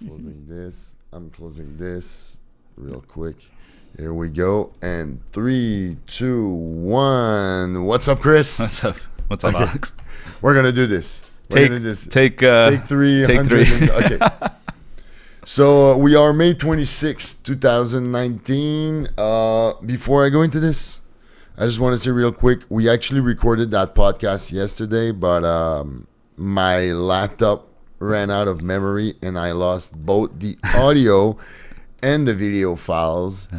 I'm closing this real quick. Here we go. And 3, 2, 1. What's up, Chris? What's up, Alex? We're gonna do this. Take 3. Okay. So we are May 26, 2019. Before I go into this, I just want to say real quick, we actually recorded that podcast yesterday, but my laptop ran out of memory and I lost both the audio and the video files.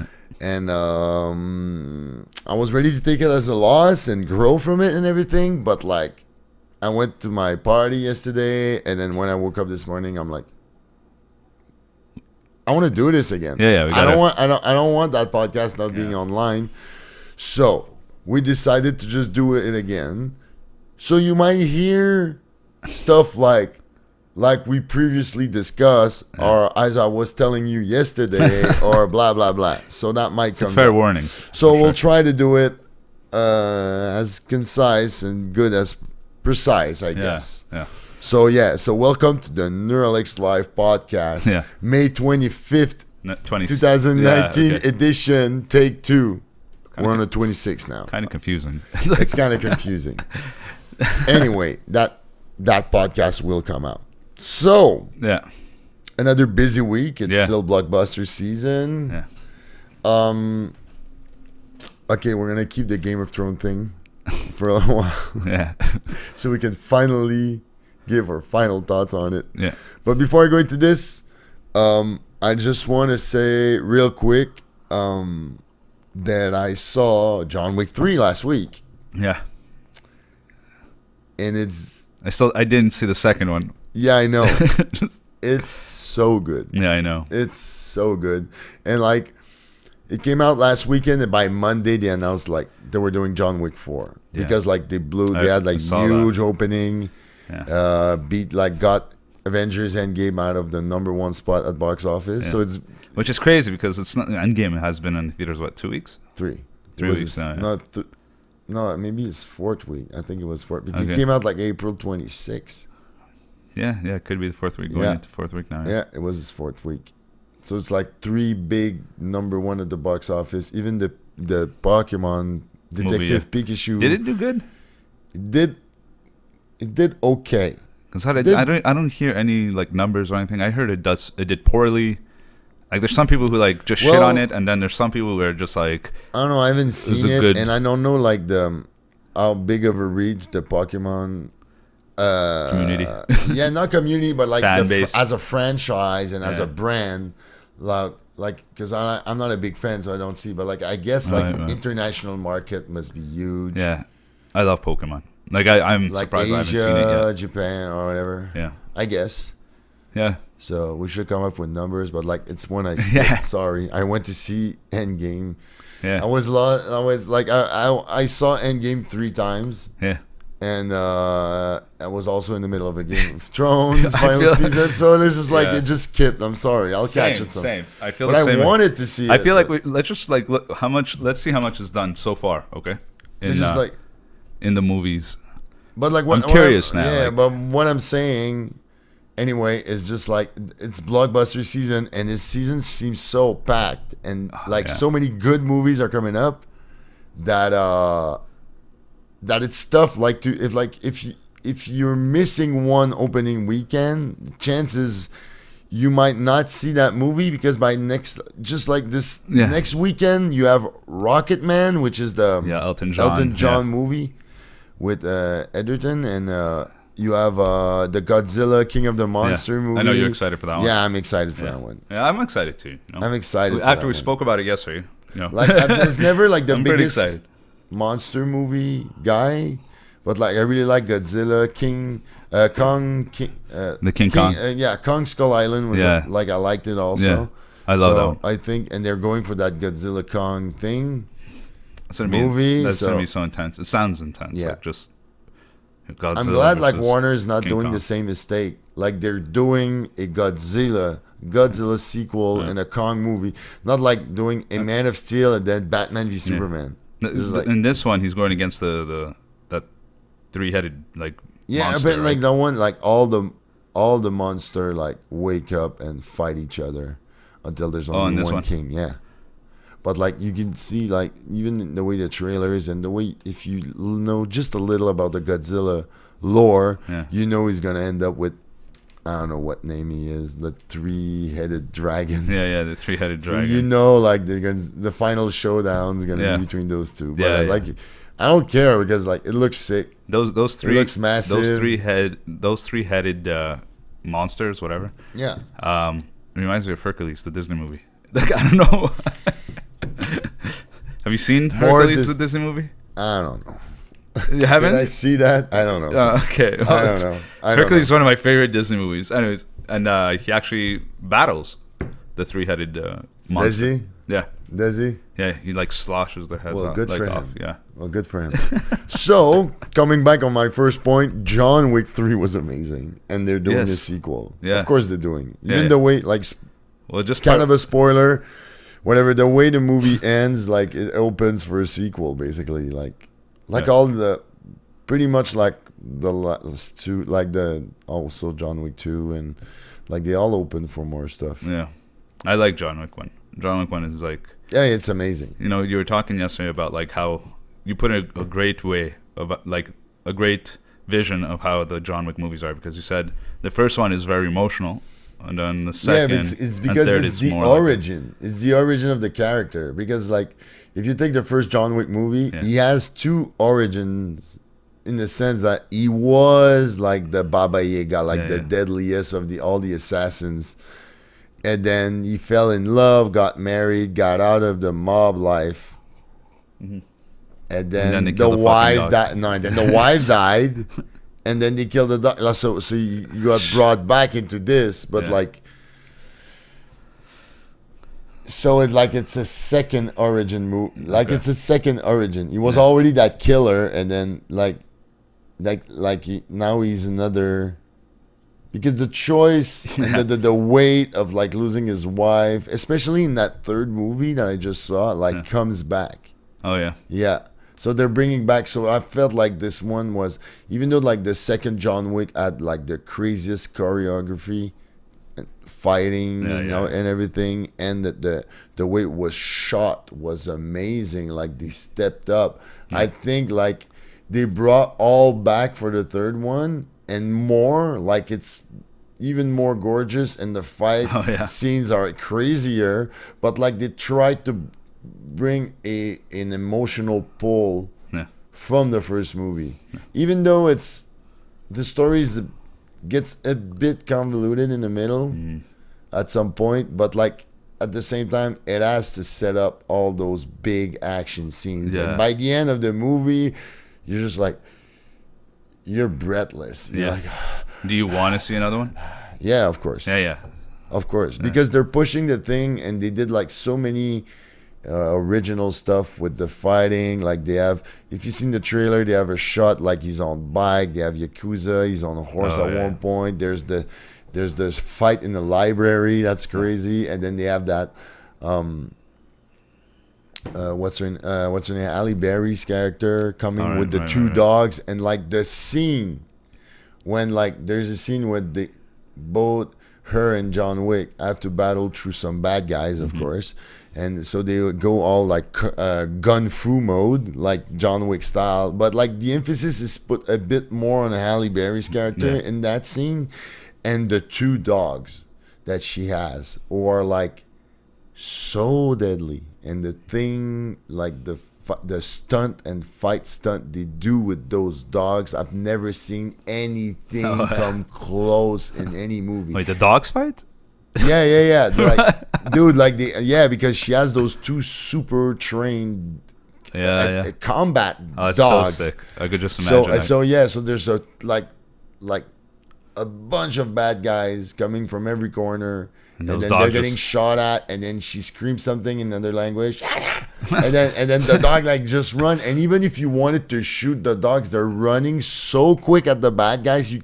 And I was ready to take it as a loss and grow from it and everything, but like I went to my party yesterday, and then when I woke up this morning, I'm like, I want to do this again. Yeah. I don't want that podcast not being online. So we decided to just do it again. So you might hear stuff like we previously discussed, or as I was telling you yesterday, or blah blah blah. So that might come. Fair warning. So we'll try to do it as concise and good as precise, I guess. Yeah. So welcome to the Neuralex Live podcast. Yeah. May 25th, 2019 edition, take 2. We're on the 26th now. Kind of confusing. It's kind of confusing. Anyway, that podcast will come out. So, another busy week. It's still blockbuster season. Yeah. Okay, we're gonna keep the Game of Thrones thing for a while. Yeah. So we can finally give our final thoughts on it. Yeah. But before I go into this, I just want to say real quick that I saw John Wick 3 last week. Yeah. And I didn't see the second one. Yeah, I know. It's so good. Yeah, I know. It's so good. And like, it came out last weekend, and by Monday they announced like they were doing John Wick 4 because like they had like huge opening, got Avengers Endgame out of the #1 spot at box office. So it's which is crazy because it's not Endgame has been in the theaters 2 weeks? 3 weeks now. No, maybe it's 4th week. I think it was 4th because it came out like April 26th. Yeah, it could be the 4th week. Going into 4th week now. Yeah, it was his 4th week. So it's like 3 big #1 at the box office. Even the Pokemon Detective Pikachu. Did it do good? It did okay. Because I don't hear any like numbers or anything. I heard it did poorly. Like there's some people who like just shit on it, and then there's some people who are just like, I don't know. I haven't seen it, and I don't know like how big of a reach the Pokemon community. Not community, but like base. As a franchise and as a brand, like because I'm not a big fan, so I don't see. But like I guess international market must be huge. Yeah, I love Pokemon. Like I'm like surprised Asia, I haven't seen it yet. Japan, or whatever. Yeah, I guess. Yeah. So we should come up with numbers, but like it's when I skip. Sorry, I went to see Endgame. Yeah. I was like I saw Endgame 3 times. Yeah. And I was also in the middle of a Game of Thrones final season, so there's just like it just skipped. I'm sorry, I'll catch it. Same. I feel. But the same I wanted to see it. I feel like let's just like look how much. Let's see how much is done so far. Okay. In the movies. But like I'm curious now. Yeah, but what I'm saying. Anyway, it's just like it's blockbuster season, and this season seems so packed, and so many good movies are coming up that it's tough. Like if you're missing one opening weekend, chances you might not see that movie because by next weekend you have Rocket Man, which is the Elton John movie with Edgerton and. You have the Godzilla King of the Monster movie. I know you're excited for that one. Yeah, I'm excited for that one. Yeah, I'm excited too. I'm excited. After we spoke about it yesterday, like it's never like the I'm biggest monster movie guy, but like I really like Godzilla King Kong. The King Kong. Kong Skull Island was I liked it also. Yeah, I love that one. I think, and they're going for that Godzilla Kong thing. That's gonna be so intense. It sounds intense. Yeah. Like just. Godzilla I'm glad like Warner is not doing the same mistake. Like they're doing a Godzilla sequel and a Kong movie, not like doing a Man of Steel and then Batman v Superman. In this one, he's going against that 3-headed like monster, but like the one like all all the monster like wake up and fight each other until there's only one king. Yeah. But like you can see, like even in the way the trailer is and the way, if you know just a little about the Godzilla lore, you know he's gonna end up with, I don't know what name he is, the 3-headed dragon. Yeah, the 3-headed dragon. So you know, like the final showdown is gonna be between those two. But like, I don't care because like it looks sick. Those three, it looks massive. Those 3-headed monsters, whatever. Yeah. Reminds me of Hercules, the Disney movie. Like I don't know. Have you seen Hercules, the Disney movie? I don't know. You haven't? Did I see that? I don't know. Okay. Well, I don't know. Hercules is one of my favorite Disney movies. Anyways, and he actually battles the 3-headed monster. Does he? Yeah. Does he? Yeah, he like sloshes their heads well, off. Good like, for off. him. Yeah. Well, good for him. So, coming back on my first point, John Wick 3 was amazing. And they're doing a sequel. Yeah. Of course they're doing. Even the way, like, well, just kind of a spoiler, whatever, the way the movie ends, like, it opens for a sequel, basically. Like all the, pretty much like the last two, like the, also John Wick 2, and, like, they all open for more stuff. Yeah. I like John Wick 1. John Wick 1 is like... Yeah, it's amazing. You know, you were talking yesterday about like how you put a great way of like a great vision of how the John Wick movies are, because you said the first one is very emotional, and then the second, it's because it's the origin. It's the origin of the character. Because like, if you take the first John Wick movie, he has two origins, in the sense that he was like the Baba Yaga, like the deadliest of all the assassins. And then he fell in love, got married, got out of the mob life, and then the wife died. No, and then the wife died, and then they killed the dog. So you got brought back into this, but like, so it's a second origin movie. Like it's a second origin. He was already that killer, and then now he's another. Because the choice and the weight of like losing his wife, especially in that third movie that I just saw, comes back. Oh yeah. Yeah. So they're bringing back. So I felt like this one was, even though like the second John Wick had like the craziest choreography, and fighting, and everything, and the way it was shot was amazing. Like they stepped up. I think like they brought all back for the third one. And more, like it's even more gorgeous, and the fight scenes are crazier. But like they tried to bring an emotional pull from the first movie, even though the story gets a bit convoluted in the middle at some point. But like at the same time, it has to set up all those big action scenes. And by the end of the movie, you're just like. You're breathless. You're like, do you want to see another one? Yeah, of course. Yeah. Of course. Because they're pushing the thing, and they did like so many original stuff with the fighting. Like they have, if you've seen the trailer, they have a shot like he's on bike. They have Yakuza. He's on a horse at one point. There's this fight in the library. That's crazy. And then they have that. What's her name? Halle Berry's character coming with the two dogs, and like the scene when like there's a scene where both her and John Wick have to battle through some bad guys, of course, and so they would go all like gun fu mode, like John Wick style. But like the emphasis is put a bit more on Halle Berry's character in that scene, and the two dogs that she has, or like so deadly. And the thing, like the stunt and fight stunt they do with those dogs, I've never seen anything come close in any movie. Wait, the dogs fight? Yeah. Like, dude, like because she has those two super trained combat dogs. So sick. I could just imagine. So there's a like a bunch of bad guys coming from every corner. And then they're getting shot at, and then she screams something in another language, and then the dog like just run. And even if you wanted to shoot the dogs, they're running so quick at the bad guys.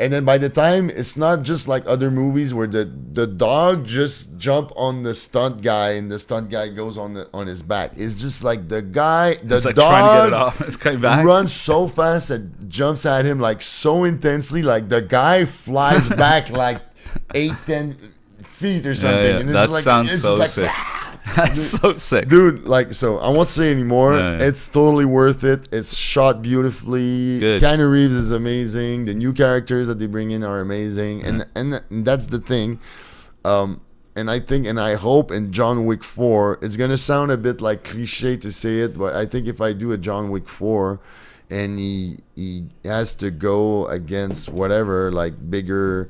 And then by the time, it's not just like other movies where the dog just jump on the stunt guy and the stunt guy goes on his back. It's just like the guy, the It's like dog trying to get it off. It's coming back. runs so fast that jumps at him like so intensely, like the guy flies back like 8-10 feet or something. Yeah, And it's that just like, sounds it's so just like, sick. That's so sick. dude, like, so I won't say anymore. Yeah. It's totally worth it. It's shot beautifully. Good. Keanu Reeves is amazing. The new characters that they bring in are amazing. Yeah. And that's the thing. And I think and I hope in John Wick 4, it's gonna sound a bit like cliche to say it, but I think if I do a John Wick 4 and he has to go against whatever, like bigger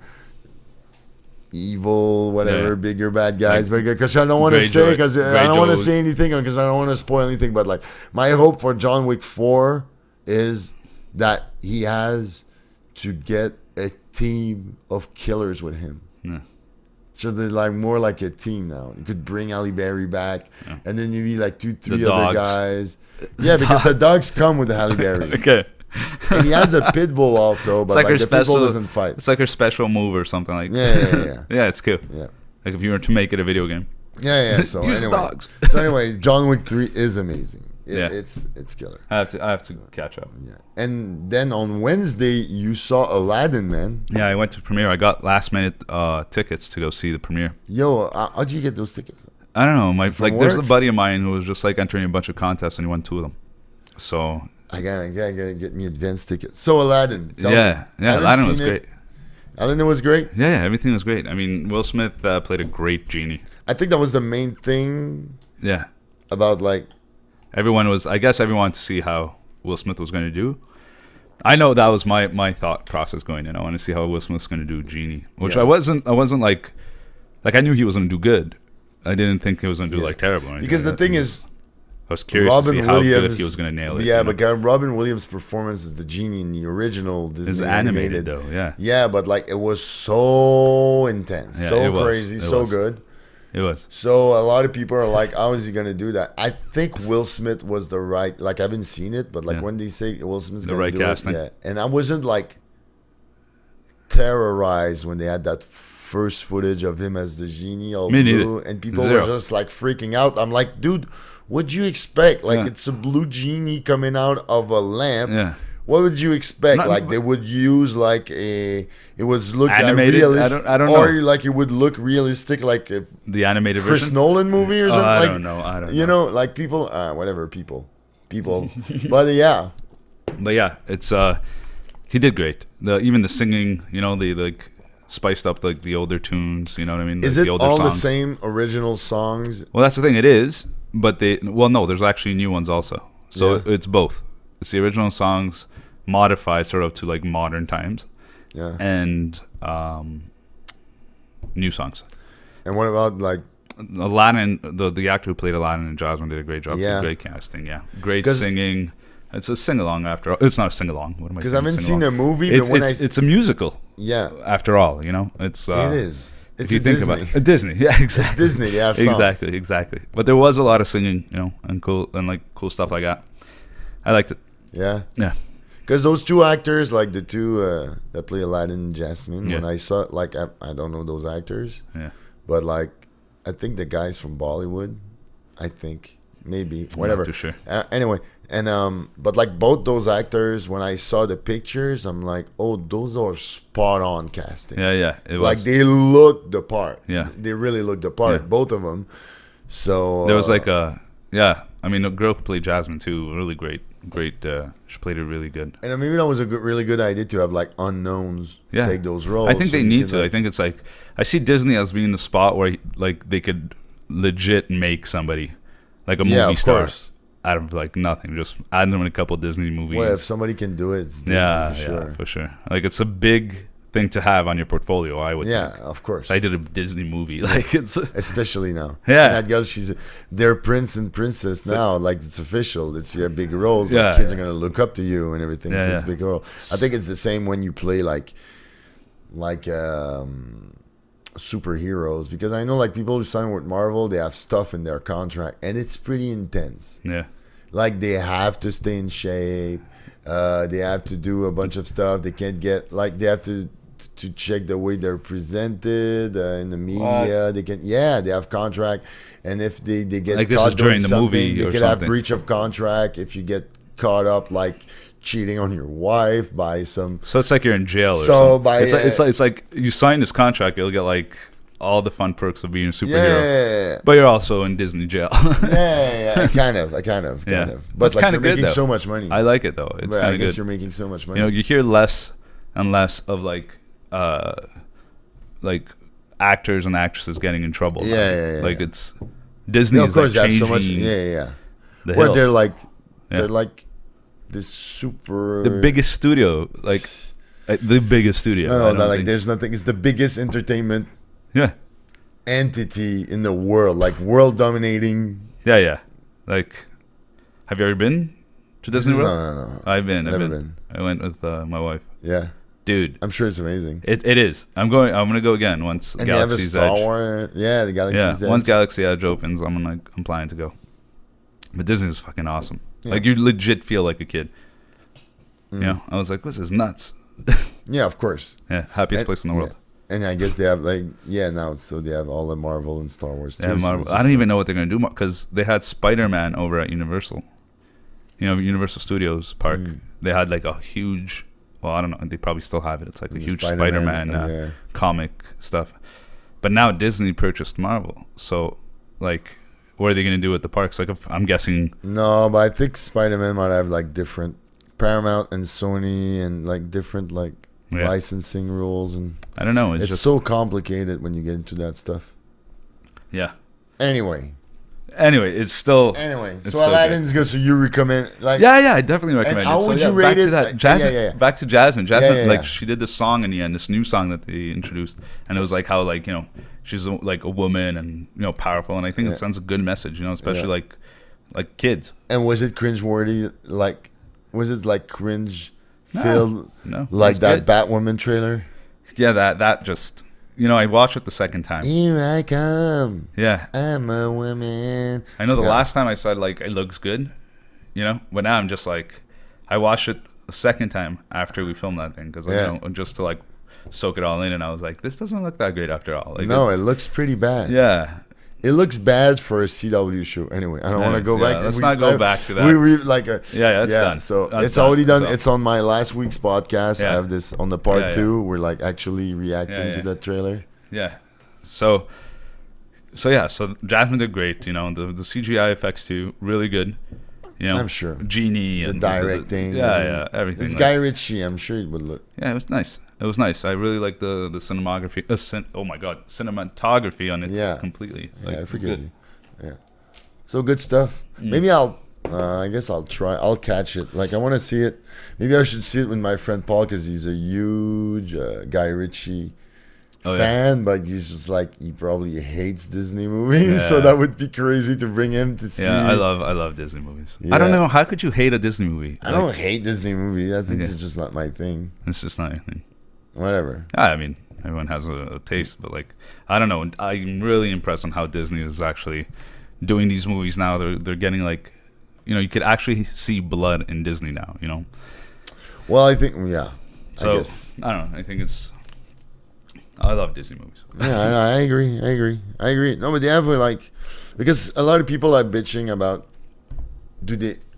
evil, whatever, Yeah. bigger bad guys, Like, because I don't want to say, because I don't want to say anything, because I don't want to spoil anything. But like, my hope for John Wick 4 is that he has to get a team of killers with him. Yeah. So they're like more like a team now. You could bring Ali Berry back, Yeah. and then you be like 2-3 The other dogs. guys. Yeah, because the dogs come with the Halle Berry. Okay. And he has a pit bull also, but like like her the pit bull special- doesn't fight. It's like her special move or something like Yeah, yeah. yeah, it's cool. Yeah. Like if you were to make it a video game. Yeah. So Use anyway, dogs. so anyway, John Wick 3 is amazing. Yeah. It's killer. I have to catch up. Yeah. And then on Wednesday you saw Aladdin, man. Yeah, I went to premiere. I got last minute tickets to go see the premiere. Yo, how'd you get those tickets? I don't know. There's a work? buddy of mine who was just like entering a bunch of contests and he won 2 of them. So I gotta get me advanced tickets. So Aladdin. tell me. yeah, Haven't Aladdin was seen it. great. Aladdin was great. Yeah, everything was great. I mean, Will Smith played a great genie. I think that was the main thing Yeah, about like I guess everyone wanted to see how Will Smith was going to do. I know that was my thought process going in. I want to see how Will Smith's going to do genie, which Yeah. I wasn't like I knew he was going to do good. I didn't think he was going to do Yeah. like terrible. or anything because the like that. thing is I was curious Robin to see how good Williams he was going to nail it. Yeah, you know? but Robin Williams' performance as the genie in the original Disney It's animated though. Yeah, Yeah, but like it was so intense, Yeah, so it was. crazy, It so was. good. it was. So a lot of people are like, "How is he gonna do that?" I think Will Smith was the right. Like I haven't seen it, but like Yeah. when they say Will Smith's The gonna right do casting. it, yeah. And I wasn't like terrorized when they had that first footage of him as the genie all Me neither. blue, and people Zero. were just like freaking out. I'm like, dude, what'd you expect? Like Yeah. it's a blue genie coming out of a lamp. Yeah. What would you expect? Not- Like they would use like it was look Animated? realistic, I don't or know. like it would look realistic, like a The animated Chris version. Nolan movie or Oh, something. I like, don't know. I don't you know. know, like people, whatever people, but yeah, But yeah, it's he did great. Even the singing, you know, they like spiced up like the older tunes. You know what I mean? is Like, it the older all the songs. same original songs? Well, that's the thing. It is, but no. There's actually new ones also. So Yeah. it's both. It's the original songs modified sort of to like modern times, Yeah, and new songs. and what about like? Aladdin, the actor who played Aladdin and Jasmine did a great job. Yeah. Great casting. Yeah, great 'Cause- singing. It's a sing along after all. It's not a sing along. What am I saying? Because I haven't seen Sing-along. the movie, It's but when it's a musical yeah, after all. You know, it's it is. It's if you a think Disney. about it, Disney, yeah, exactly. Disney, they have songs. exactly. But there was a lot of singing, you know, and cool stuff like that. I liked it. Yeah, Yeah, because those two actors, like the two that play Aladdin and Jasmine, when Yeah. I saw, like, I don't know those actors, yeah. but like, I think the guys from Bollywood, I think maybe I'm whatever. not too sure. Anyway, and but like both those actors, when I saw the pictures, I'm like, oh, those are spot on casting. Yeah. It was. Like they look the part. Yeah. They really look the part, Yeah. both of them. So There was like I mean, the girl who played Jasmine too, really great. She played it really good. and maybe that was a really good idea to have like unknowns Yeah. take those roles. I think so they you need can, to. like- I think it's like I see Disney as being the spot where like they could legit make somebody like a movie yeah, of star course. out of like nothing. Just add them in a couple Disney movies. Well, if somebody can do it, it's Disney yeah, for sure. for sure. Like it's a big thing to have on your portfolio. I would. Yeah, think. of course. I did a Disney movie. Like it's. Especially now. Yeah. And that girl, they're prince and princess now. Like it's official. It's your big roles. Like, Yeah, kids yeah. are gonna look up to you and everything. Yeah, so it's yeah. big role. I think it's the same when you play like superheroes, because I know like people who sign with Marvel, they have stuff in their contract and it's pretty intense. Yeah. Like they have to stay in shape. They have to do a bunch of stuff. They can't get like they have to to check the way they're presented in the media. They can, they have contract, and if they get like this caught is during doing the something, movie they or could have something. breach of contract if you get caught up like cheating on your wife by some. So it's like you're in jail. Or So something. by it's like you sign this contract, you'll get like all the fun perks of being a superhero, Yeah, but you're also in Disney jail. kind of. But That's like kinda you're good, making though. so much money. I like it though. It's But I kind of guess good. you're making so much money. You know, you hear less and less of like actors and actresses getting in trouble. now. Yeah. Like it's Disney. Yeah, is of course, they like have so much. changing Yeah. the Where hill. they're like, Yeah. this super. The biggest studio, like the biggest studio. I No, don't not like think- there's nothing. It's the biggest entertainment Yeah, entity in the world, like world dominating. yeah. Like, have you ever been to Disney World? No. I've been. Never been. I went with my wife. Yeah, Dude, I'm sure it's amazing. it is. I'm gonna go again once And they have a Galaxy's Star Edge. Wars. Yeah, the Galaxy's Edge. Once Galaxy Edge opens, I'm planning to go. But Disney is fucking awesome. Yeah. Like you legit feel like a kid. Mm. You know, I was like, "This is nuts." Yeah, of course. Yeah, happiest And- place in the world. yeah. And I guess they have now so they have all the Marvel and Star Wars. Yeah, too, so Marvel. it's I just don't even know what they're gonna do because they had Spider-Man over at Universal. You know, Universal Studios Park. Mm. They had like a huge. Well, I don't know. They probably still have it. It's like a huge Spider-Man, Spider-Man comic stuff. But now Disney purchased Marvel, so like, what are they gonna do with the parks? Like, I'm guessing. No, but I think Spider-Man might have like different Paramount and Sony and like different licensing rules, and I don't know. it's just so complicated when you get into that stuff. yeah. Anyway, It's still. so still Aladdin's good. So you recommend Yeah, I definitely recommend how it. would So, you back rate to it? that. Like, Jasmine, yeah. Back to Jasmine. Jasmine, yeah. like she did this song in the end, this new song that they introduced, and it was like how she's like a woman and powerful, and I think it sends a good message, especially like kids. And was it cringe-worthy? Like, was it like cringe filled? No, Like it's that good. Batwoman trailer? Yeah, that just I watched it the second time. Here I come. Yeah, I'm a woman. I know the Yeah. last time I said like it looks good, but now I'm just like I watched it a second time after we filmed that thing because just to like soak it all in, and I was like, this doesn't look that great after all. Like, No, it looks pretty bad. yeah. It looks bad for a CW show. Anyway, I don't want to go back. Let's not go back to that. That's done. So That's it's already done. done. So- It's on my last week's podcast. I Yeah. have this on the part Yeah. 2. We're like actually reacting to that trailer. Yeah. So Jasmine did great. The CGI effects too, really good. I'm sure. Genie The and directing. everything. It's like- Guy Ritchie. I'm sure it would look. Yeah, it was nice. I really like the cinematography. Oh my god, cinematography on it completely. Like, I it's forget good. you. Yeah. So good stuff. Maybe I guess I'll try. I'll catch it. Like I want to see it. Maybe I should see it with my friend Paul because he's a huge Guy Ritchie fan, but he's just like he probably hates Disney movies, so Yeah. that would be crazy to bring him to see. Yeah, I love Disney movies. Yeah. I don't know, how could you hate a Disney movie? I don't hate Disney movies. I think Okay. it's just not my thing. It's just not anything. Whatever. I mean, everyone has a taste, but like, I don't know. I'm really impressed on how Disney is actually doing these movies now. They're getting like, you could actually see blood in Disney now. Well, I think So I guess. I don't know. I think I love Disney movies. Yeah, I agree. No, but they have because a lot of people are bitching about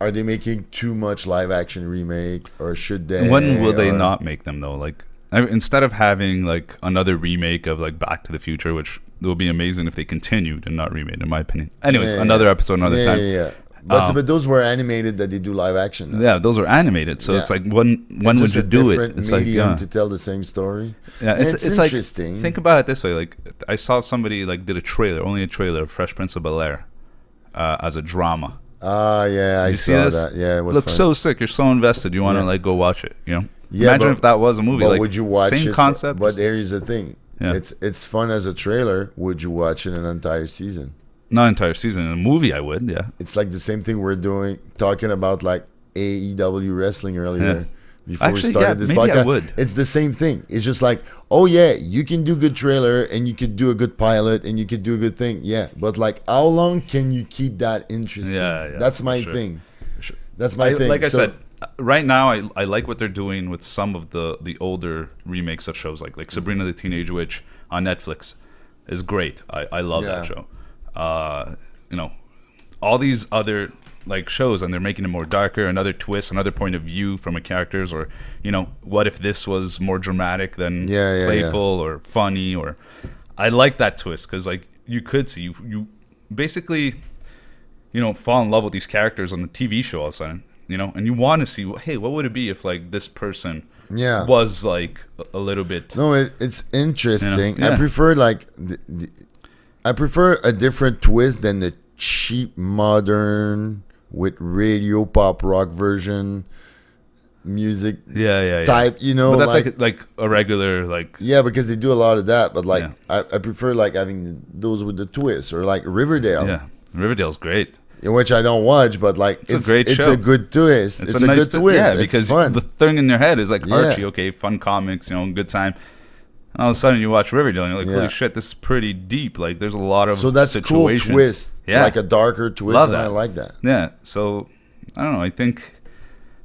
are they making too much live action remake or should they? When will they or- not make them though? Like, instead of having like another remake of like Back to the Future, which will be amazing if they continued and not remade, in my opinion. Anyways, another episode, another time. Yeah. But those were animated that they do live action now. Yeah, those are animated, so Yeah. it's like when It's would just you a do it? different It's like medium to tell the same story. yeah, And it's like interesting. think about it this way: like I saw somebody like did only a trailer of Fresh Prince of Bel-Air as a drama. Yeah, I You see saw this? that. Yeah, it was Looks fun. so sick. You're so invested. You want to Yeah. like go watch it. Yeah, Imagine but- if that was a movie. But Like, would you watch same it? concept? But here's the thing. Yeah. It's fun as a trailer. Would you watch it an entire season? not entire season. In a movie, I would. Yeah. It's like the same thing we're talking about like AEW wrestling earlier before Actually, we started yeah, this maybe I podcast. would. It's the same thing. It's just like, oh yeah, you can do good trailer and you could do a good pilot and you could do a good thing. Yeah, but like how long can you keep that interesting? Yeah, That's my for sure. thing. For sure. That's my thing. Like I So- said, right now I like what they're doing with some of the older remakes of shows like Sabrina the Teenage Witch on Netflix is great. I love that show. You know, all these other like shows, and they're making it more darker, another twist, another point of view from a characters, or you know, what if this was more dramatic than playful or funny, or I like that twist because like you could see you basically, you know, fall in love with these characters on the TV show all of a sudden, you know, and you want to see, hey, what would it be if like this person was like a little bit. No, it's interesting. You know? I prefer like I prefer a different twist than the cheap modern with radio pop rock version music type, you know. But that's like a regular like. Yeah, because they do a lot of that, but like I prefer like having those with the twist, or like Riverdale. Yeah, Riverdale's great. Which I don't watch, but like it's a great show. It's a good twist. It's a nice good twist. Yeah, it's because fun. The thing in your head is like Archie, okay, fun comics, you know, good time. And all of a sudden you watch Riverdale and you're like, holy shit, this is pretty deep. Like there's a lot of that's situations. Cool twist. Yeah. Like a darker twist. Love and that. I like that. Yeah. So I don't know. I think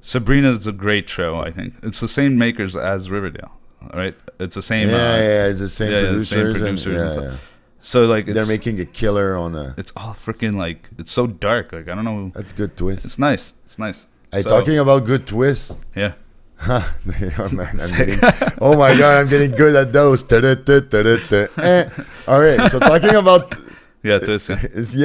Sabrina's a great show. I think it's the same makers as Riverdale. Right? It's the same. It's the same producers. The same producers and stuff. So like they're making a killer on a. It's all freaking like it's so dark. Like I don't know. That's a good twist. It's nice. It's nice. Hey, talking about good twists. Yeah. Oh, man, oh my god, I'm getting good at those. All right, so talking about twist. It's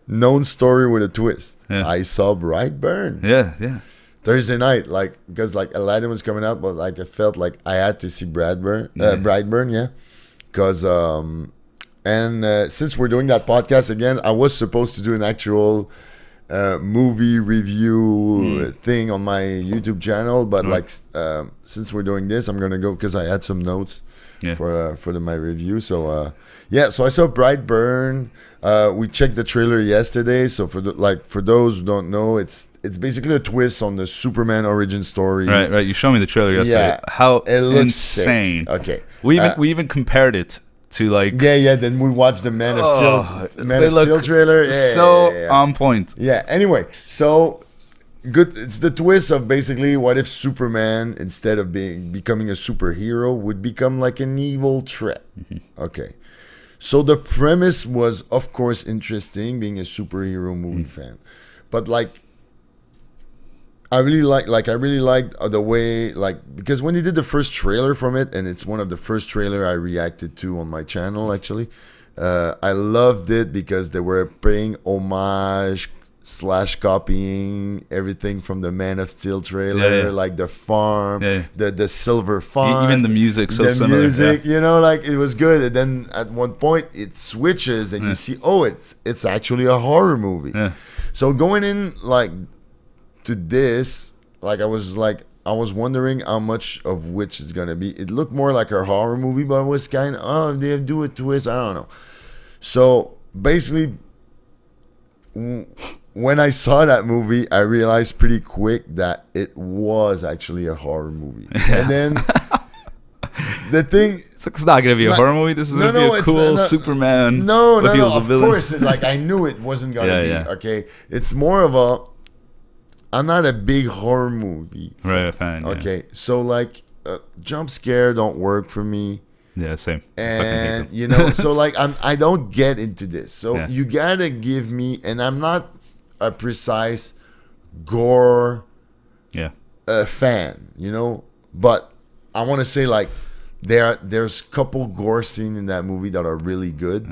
known story with a twist. I saw Brightburn. Yeah. Thursday night, like because like Aladdin was coming out, but like I felt like I had to see Brightburn, because since we're doing that podcast again, I was supposed to do an actual movie review thing on my YouTube channel, but like since we're doing this, I'm gonna go because I had some notes for my review. So so I saw Brightburn. We checked the trailer yesterday. So for those who don't know, it's basically a twist on the Superman origin story. Right. You showed me the trailer yesterday. Yeah, how it looks insane. Sick. Okay, we even compared it to like then we watched the Man of Steel trailer. On point. Anyway, so good. It's the twist of basically what if Superman, instead of becoming a superhero, would become like an evil threat. Okay, so the premise was of course interesting, being a superhero movie fan, but like I really liked the way, like, because when they did the first trailer from it, and it's one of the first trailer I reacted to on my channel actually, I loved it because they were paying homage / copying everything from the Man of Steel trailer, like the farm, the silver font, even the music, similar. Music, you know, like it was good. And then at one point it switches, and you see, it's actually a horror movie. So going in like to this, like I was wondering how much of which is gonna be. It looked more like a horror movie, but it was kind of they do a twist. I don't know. So basically, when I saw that movie, I realized pretty quick that it was actually a horror movie. And then the thing, it's not gonna be a horror movie. This is gonna be a cool Superman. No. Of course, like I knew it wasn't gonna be. Okay, it's more of a. I'm not a big horror movie fan. Okay, so like jump scare don't work for me. Yeah, same. And you know, so like I don't get into this. So you gotta give me, and I'm not a precise gore fan, you know, but I want to say like there's couple gore scenes in that movie that are really good.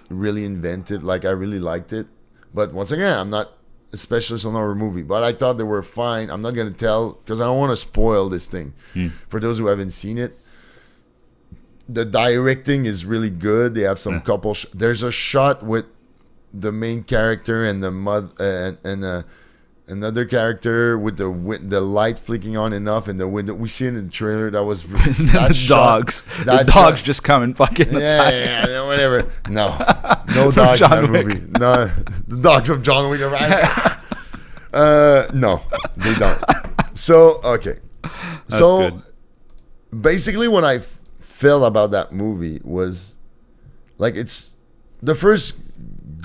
Really inventive. Like I really liked it. But once again, I'm not a specialist on horror movie, but I thought they were fine. I'm not gonna tell because I don't want to spoil this thing for those who haven't seen it. The directing is really good. They have some couple. There's a shot with the main character and the another character with the light flicking on enough in the window. We see it in the trailer. That was that the dogs just come and fucking whatever. No dogs in that movie. No, the dogs of John Wick. No, they don't. So okay, so basically, what I felt about that movie was like it's the first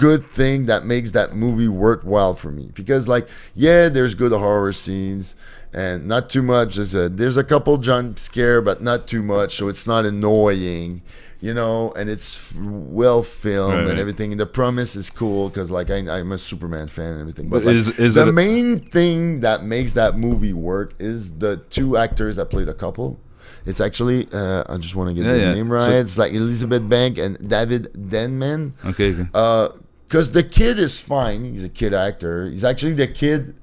good thing that makes that movie worthwhile for me. Because like, yeah, there's good horror scenes and not too much. There's a couple jump scare, but not too much, so it's not annoying, you know. And it's well filmed and everything. And the premise is cool because like I'm a Superman fan and everything. But like, is the main thing that makes that movie work is the two actors that play the couple. It's actually I just want to get the name right. So, it's like Elizabeth Bank and David Denman. Okay. Because the kid is fine. He's a kid actor. He's actually the kid.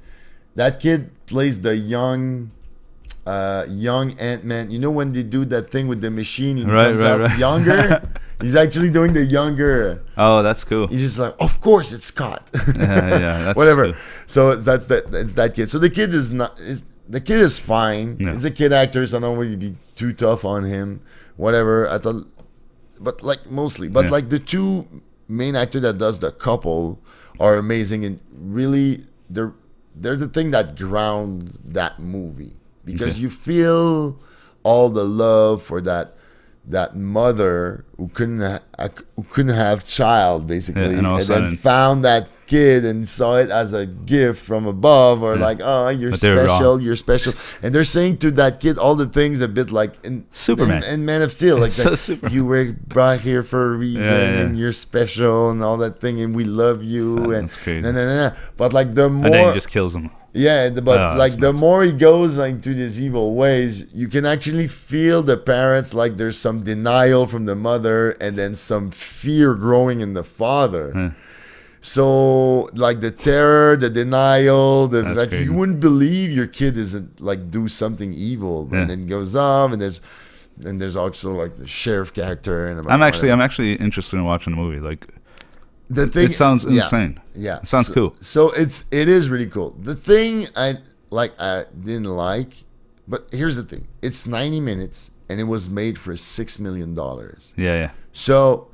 That kid plays the young Ant-Man. You know when they do that thing with the machine and he comes out younger? He's actually doing the younger. Oh, that's cool. He's just like, of course it's Scott. That's whatever. Cool. So it's that kid. So the kid is not. The kid is fine. Yeah. He's a kid actor, so I don't want to be too tough on him. Whatever. I thought, but like mostly, but like the two main actor that does the couple are amazing and really they're the thing that ground that movie because you feel all the love for that mother who couldn't have child basically and then found that kid and saw it as a gift from above or like, oh, you're special, and they're saying to that kid all the things a bit like in Superman and Man of Steel, like that, you were brought here for a reason and you're special and all that thing and we love you and that's crazy. But like the more and then he just kills him. Yeah, but like the more he goes like to these evil ways, you can actually feel the parents, like there's some denial from the mother and then some fear growing in the father. So like the terror, the denial, like crazy. You wouldn't believe your kid isn't like do something evil, and then goes off, and there's also like the sheriff character. And I'm actually interested in watching the movie. Like the thing, it sounds insane. Yeah, it sounds cool. So it is really cool. The thing I didn't like, but here's the thing: it's 90 minutes, and it was made for $6 million. Yeah. So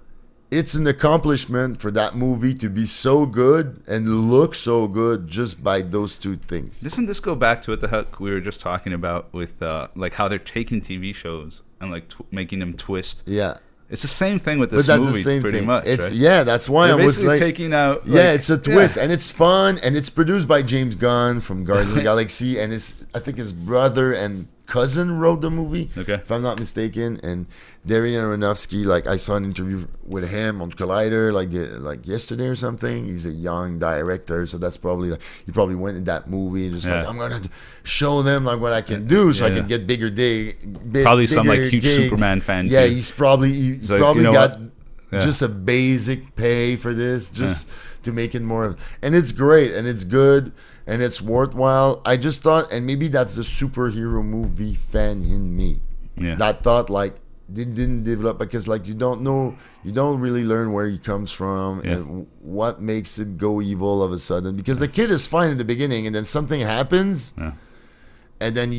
it's an accomplishment for that movie to be so good and look so good just by those two things. Doesn't this go back to what the heck we were just talking about with like how they're taking TV shows and like making them twist? Yeah. It's the same thing with this movie, pretty much. It's, right? Yeah, that's why I was like taking out. Like, it's a twist, and it's fun, and it's produced by James Gunn from Guardians of the Galaxy, and I think his brother and cousin wrote the movie, if I'm not mistaken. And Darren Aronofsky, like I saw an interview with him on Collider, like yesterday or something. He's a young director, so that's probably like he probably went in that movie and just like I'm gonna show them like what I can do, so I can get bigger probably some like huge gigs. Superman fan. Yeah, too. he's probably like, probably got just a basic pay for this, just to make it more. And it's great, and it's good. And it's worthwhile. I just thought, and maybe that's the superhero movie fan in me that thought like they didn't develop, because like you don't really learn where he comes from and what makes it go evil all of a sudden. Because the kid is fine in the beginning, and then something happens, and then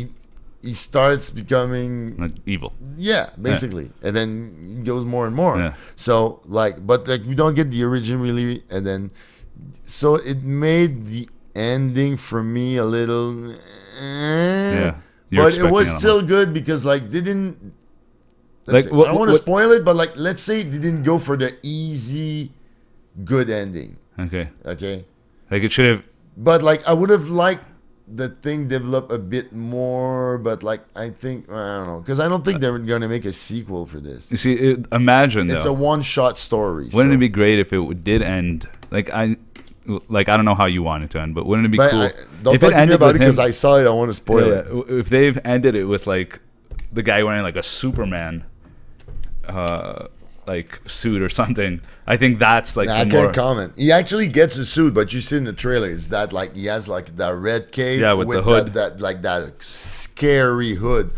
he starts becoming like evil. Yeah, basically, and then he goes more and more. So like, but like we don't get the origin really, and then so it made the ending for me a little but it was still good because like they didn't like I don't want to spoil it, but like let's say they didn't go for the easy good ending. Okay like it should have, but like I would have liked the thing develop a bit more, but like I think I don't know, because I don't think they're gonna make a sequel for this. You see, imagine it's a one-shot story. Wouldn't it be great if it did end like I don't know how you want it to end, but wouldn't it be cool? Don't talk to me about it because I saw it. I want to spoil it. If they've ended it with like the guy wearing like a Superman like suit or something, I think that's like I can't comment. He actually gets a suit, but you see in the trailer is that like he has like that red cape with the hood, that scary hood.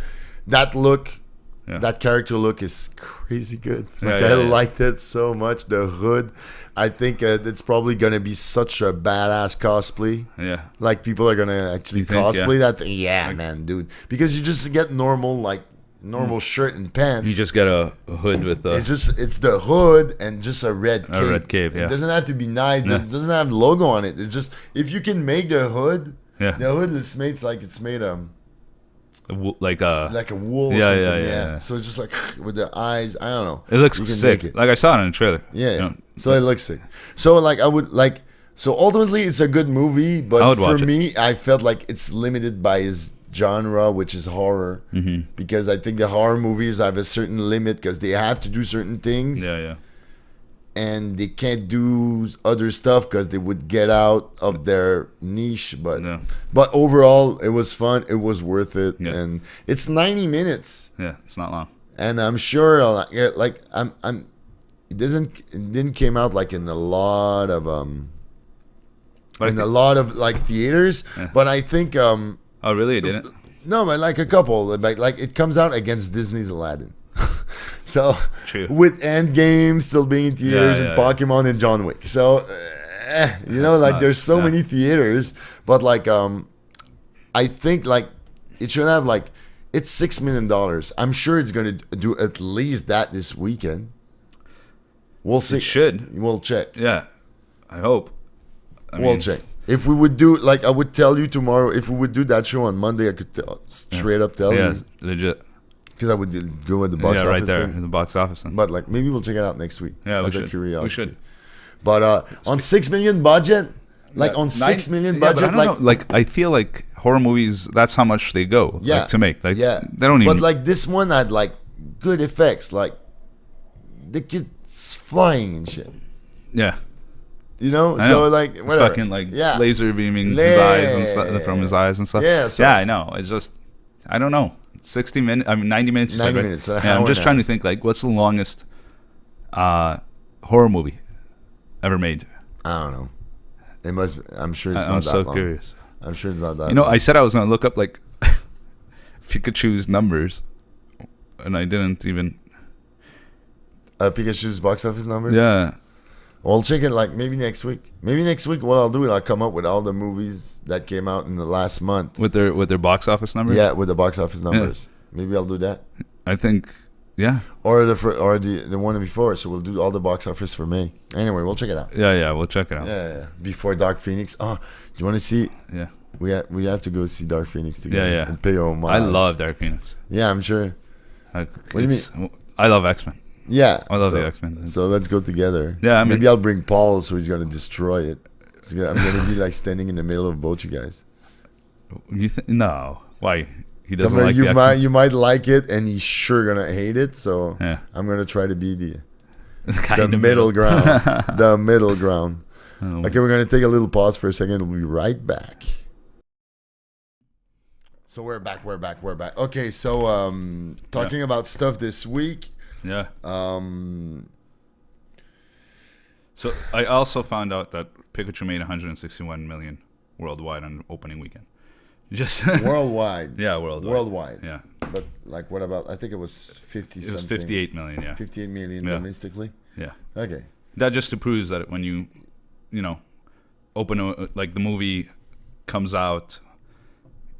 That look, that character look is crazy good. Like I liked it so much. The hood. I think it's probably gonna be such a badass cosplay. Yeah, like people are gonna actually cosplay that thing. Yeah, like, man, dude, because you just get normal shirt and pants. You just get a hood with a. It's the hood and just a red cape. A red cape. Yeah. It doesn't have to be nice. It doesn't have logo on it. It's just if you can make the hood. Yeah. The hood is made like it's made like like a wool. Or Yeah, something. yeah. So it's just like with the eyes. I don't know. it looks You can sick. make it. Like I saw it in the trailer. Yeah. you know. So it looks sick. So like I would like. So ultimately, it's a good movie, I but would for watch it. me, I felt like it's limited by his genre, which is horror. Mm-hmm. Because I think the horror movies have a certain limit because they have to do certain things. Yeah. And they can't do other stuff because they would get out of their niche. But Yeah. but overall, it was fun. It was worth it, Yeah. and it's 90 minutes. Yeah, it's not long. And I'm sure, like it didn't came out like in a lot of But I in a think- lot of like theaters. Yeah. But I think Oh, really? It didn't? no, but like a couple, like it comes out against Disney's Aladdin. So True. with Endgame still being in theaters Yeah, and yeah. Pokemon and John Wick, so you know, That's like nuts, there's so yeah. many theaters, but like I think like it should have like it's $6 million. I'm sure it's gonna do at least that this weekend. We'll see. It should. We'll check. Yeah, I hope. We'll check. If we would do like I would tell you tomorrow. If we would do that show on Monday, I could straight up tell Yeah, you legit. because I would go with the box Yeah, office right there thing. in the box office. Then. But like maybe we'll check it out next week. Yeah, we as a should. curiosity. We should. But on 6 million budget, like Yeah, on 6 million yeah, but budget, I don't like know. Like I feel like horror movies. That's how much they go. Yeah, like, to make. Like yeah, they don't even. But like this one had like good effects, like the kid's flying and shit. yeah. You know, I so know. like It's whatever. fucking like yeah, laser beaming his eyes and stuff from his eyes and stuff. Yeah, so- yeah, I know. It's just I don't know. 60 minutes. I mean, 90 minutes. you said, 90 right? minutes, an Yeah, hour I'm and just a trying to half. think like what's the longest horror movie ever made. I don't know. It must. I'm sure it's I'm not that so long. curious. I'm sure it's not that. You know, long. I said I was gonna look up like Pikachu's numbers, and I didn't even. Pikachu's box office number. Yeah. Well, I'll check it like maybe next week. Maybe next week, what I'll do is I'll come up with all the movies that came out in the last month. With their box office numbers. Yeah, with the box office numbers. Maybe I'll do that, I think. Yeah. or the one before. So we'll do all the box office for May. Anyway, we'll check it out. Yeah. We'll check it out. Yeah. Before Dark Phoenix. Oh, do you want to see? Yeah. We have to go see Dark Phoenix together. Yeah. And pay homage. I love Dark Phoenix. Yeah, I'm sure. Like, What do you it's- I love X-Men. Yeah, I love so, the X-Men. So let's go together. Yeah, I mean- maybe I'll bring Paul, so he's gonna destroy it. I'm gonna be like standing in the middle of both you guys. You no? Why? He doesn't Come on, like you the might X-Men. you might like it, and he's sure gonna hate it. So Yeah. I'm gonna try to be the Kinda middle ground. The middle ground. Oh. Okay, we're gonna take a little pause for a second. We'll be right back. So we're back. Okay, so talking about stuff this week. Yeah. Um, So I also found out that Pikachu made 161 million worldwide on opening weekend. Just worldwide. yeah, worldwide. Worldwide. Yeah, But like, what about? I think it was 50. it was something. 58 million. Yeah, 58 million Yeah. domestically. yeah. Okay. That just to proves that when you know, open like the movie comes out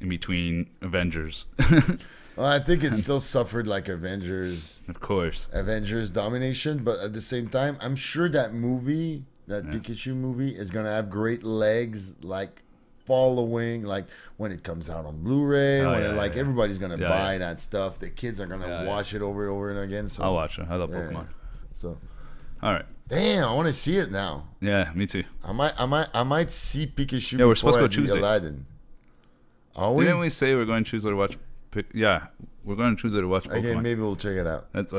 in between Avengers, Well, I think it still suffered like Avengers of course. domination, but at the same time, I'm sure that movie, that Pikachu movie, is gonna have great legs, like following, like when it comes out on Blu-ray, Oh, when yeah, it, like yeah. everybody's gonna Yeah, buy yeah. that stuff. The kids are gonna Yeah, watch it over and over and again. So I'll watch it. I love yeah, Pokemon. So All right. damn, I want to see it now. Yeah, me too. I might see Pikachu. Yeah, we're before supposed to go I do Tuesday. Aladdin. Are we? Didn't we say we're going to Tuesday to watch? Yeah, we're going to Tuesday to watch Pokemon. Okay, maybe we'll check it out. That's.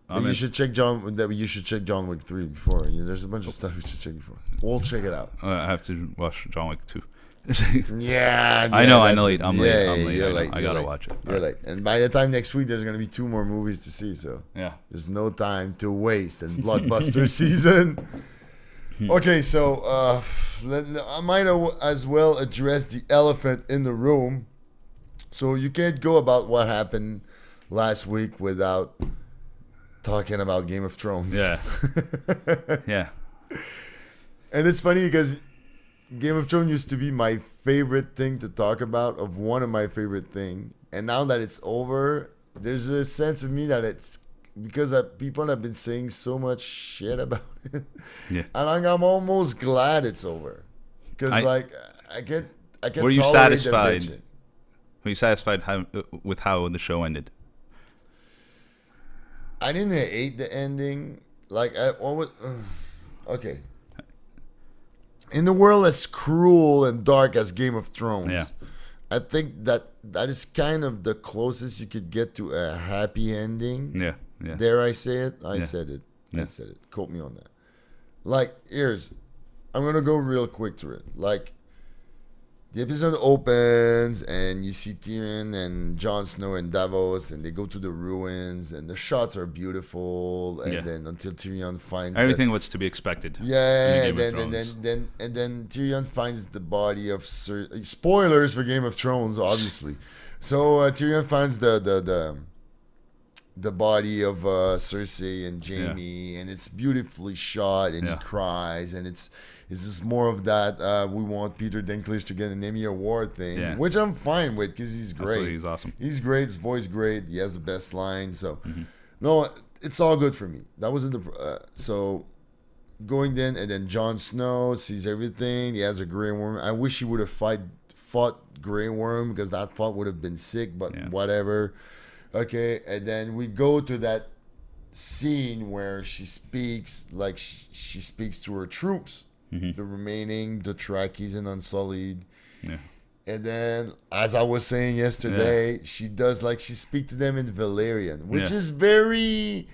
But you should check You should check John Wick 3 before. There's a bunch of stuff you should check before. We'll check it out. I have to watch John Wick 2. Yeah, I know. that's it. I'm late. I'm late. You're I know. late. I You're gotta late. watch it. You're late. And by the time next week, there's gonna be 2 more movies to see. So Yeah. there's no time to waste in blockbuster season. Okay, so I might as well address the elephant in the room. So you can't go about what happened last week without talking about Game of Thrones. Yeah. Yeah. And it's funny because Game of Thrones used to be my favorite thing to talk about, of one of my favorite thing. And now that it's over, there's a sense of me that it's because people have been saying so much shit about it. Yeah. And I'm almost glad it's over. Because I I can Were you tolerate them satisfied? bitching. Were you satisfied with how the show ended? I didn't hate the ending. Like, okay. In the world as cruel and dark as Game of Thrones, Yeah. I think that is kind of the closest you could get to a happy ending. Yeah. Yeah. Dare I say it? I Yeah. said it. Yeah. I said it. Quote me on that. Like, I'm going to go real quick through it. Like, the episode opens and you see Tyrion and Jon Snow in Davos and they go to the ruins and the shots are beautiful and then until Tyrion finds everything was to be expected. yeah, and then Tyrion finds the body of spoilers for Game of Thrones, obviously. So Tyrion finds the body of Cersei and Jaime, and it's beautifully shot, and he cries, and it's just more of that. We want Peter Dinklage to get an Emmy Award thing, which I'm fine with because he's great. Absolutely, he's awesome. He's great. His voice great. He has the best line. So no, it's all good for me. That wasn't the so going then, and then Jon Snow sees everything. He has a Grey Worm. I wish he would have fought Grey Worm because that fight would have been sick. But whatever. Okay, and then we go to that scene where she speaks, like she speaks to her troops, the remaining Dothrakis and Unsullied. Yeah. And then, as I was saying yesterday, she does like she speaks to them in Valyrian, which is very,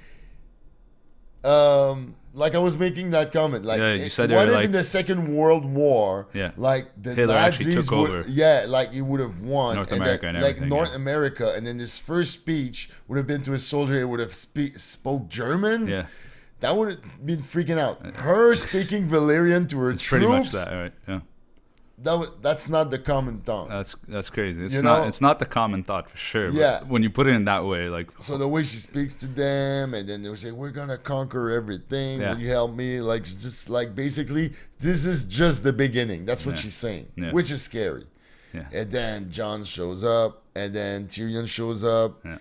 like I was making that comment. Like, you said what if like, in the Second World War, like the Hitler Nazis took over. like he would have won North America and like everything, North America, and then his first speech would have been to a soldier. He would have spoke German. Yeah, that would have been freaking out. Her speaking Valyrian to her it's troops. Pretty much that, right? Yeah. That's not the common tongue. That's crazy. It's not the common thought for sure. Yeah. But when you put it in that way, like so the way she speaks to them, and then they would say, "We're gonna conquer everything. Will you help me?" Like just like basically, this is just the beginning. That's what she's saying, which is scary. Yeah. And then Jon shows up, and then Tyrion shows up. Yeah.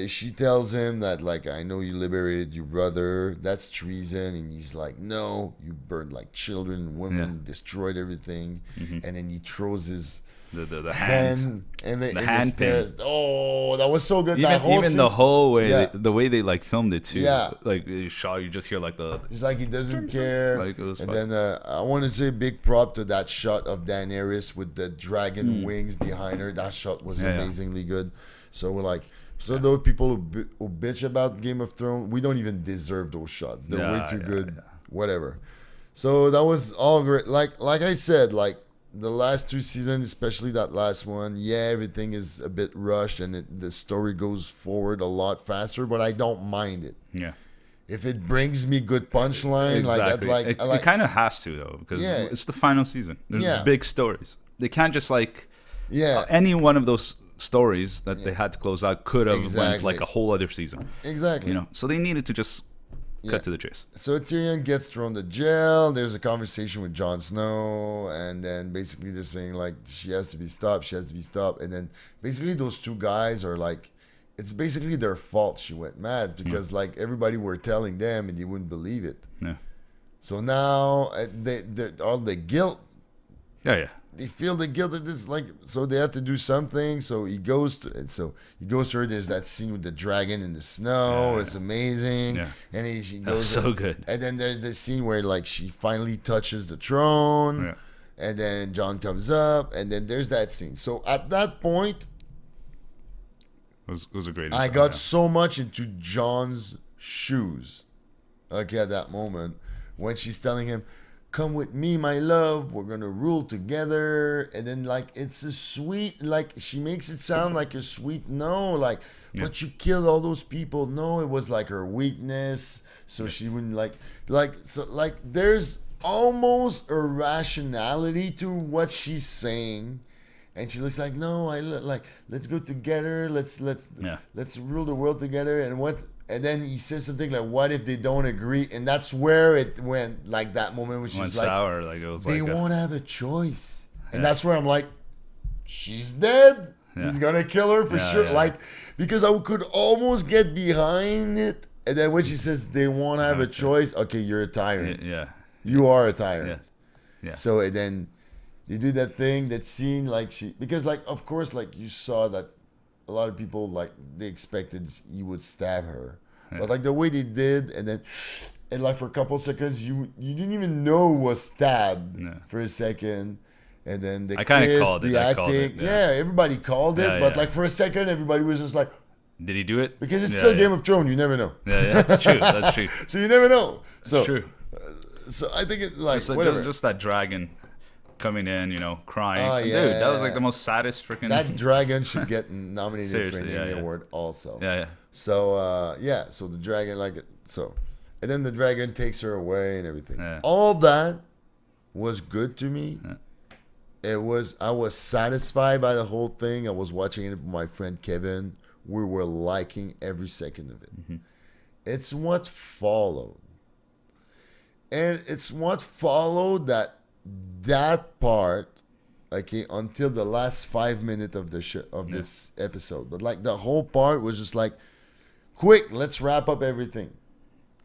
She tells him that like, I know you liberated your brother. That's treason. And he's like, no, you burned like children and women, destroyed everything. And then he throws his the hand and the hand stairs. Oh, that was so good. Even the whole way, the way they like filmed it too. Yeah, like shot, you just hear like it's like he doesn't care. Like, it was and then I want to say big prop to that shot of Daenerys with the dragon wings behind her. That shot was amazingly good. So we're like, those people who bitch about Game of Thrones, we don't even deserve those shots. They're way too good. Yeah. Whatever. So that was all great. Like I said, like the last 2 seasons, especially that last one, everything is a bit rushed and the story goes forward a lot faster, but I don't mind it. Yeah. If it brings me good punchline, it kind of has to though, because it's the final season. There's big stories. They can't just like any one of those stories that they had to close out could have went like a whole other season. Exactly. So they needed to just cut to the chase. So Tyrion gets thrown to jail. There's a conversation with Jon Snow, and then basically they're saying like she has to be stopped. And then basically those two guys are like, it's basically their fault she went mad because like everybody were telling them and they wouldn't believe it. Yeah. So now they're all the guilt. Yeah. They feel the guilt of this, like, so they have to do something. So he goes to her. There's that scene with the dragon in the snow. It's amazing. Yeah. And she goes so good. And then there's the scene where like she finally touches the throne. Yeah. And then Jon comes up, and then there's that scene. So at that point, it was a great. I got so much into Jon's shoes. Okay, at that moment when she's telling him, "Come with me, my love. We're gonna rule together." And then like it's a sweet, like she makes it sound like a sweet but you killed all those people. No, it was like her weakness. So she wouldn't like there's almost a rationality to what she's saying. And she looks like, no, let's go together. Let's rule the world together. And then he says something like, what if they don't agree? And that's where it went, like that moment when she's like, sour, like it was they won't have a choice. And that's where I'm like, she's dead. Yeah. He's going to kill her for sure. Yeah. Like, because I could almost get behind it. And then when she says they won't have a choice, okay, you're a tyrant. Yeah. You are a tyrant. Yeah. So and then they do that thing, that scene, like because like of course like you saw that a lot of people like they expected he would stab her, but like the way they did, and like for a couple seconds you didn't even know who was stabbed for a second. And then the kiss, the acting, everybody called it, but like for a second, everybody was just like, "Did he do it?" Because it's still Game of Thrones, you never know. Yeah, that's true. That's true. So you never know. So true. So I think it like whatever. Just that dragon coming in, crying. Dude, that was like the most saddest freaking. That dragon should get nominated for an Emmy Award also. Yeah. So so the dragon and then the dragon takes her away and everything. Yeah. All that was good to me. Yeah. I was satisfied by the whole thing. I was watching it with my friend Kevin. We were liking every second of it. Mm-hmm. It's what followed. And it's what followed that part, okay, until the last 5 minutes of the this episode. But like the whole part was just like, quick, let's wrap up everything.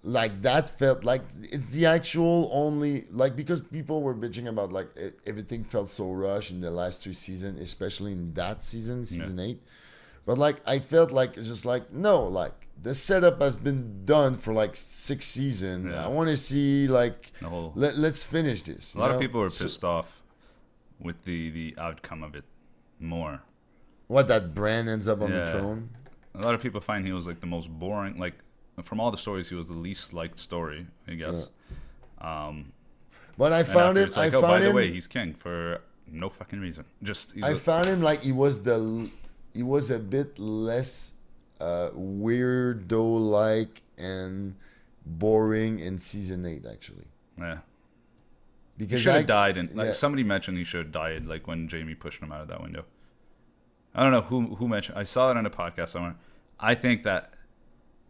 Like that felt like it's the actual only like because people were bitching about like everything felt so rushed in the last 2 seasons, especially in that season 8. But like I felt like it's just like no, like the setup has been done for like 6 seasons. I want to see like let's finish this. A lot of people were pissed off with the outcome of it more. What, that Bran ends up on the throne? A lot of people find he was like the most boring, like. From all the stories, he was the least liked story, I guess. Yeah. But I found it. Like, by the way, he's king for no fucking reason. Found him like he was a bit less weirdo-like and boring in season 8, actually. Yeah. Because he should have died, and like somebody mentioned he should have died, like when Jamie pushed him out of that window. I don't know who mentioned. I saw it on a podcast somewhere. I think that.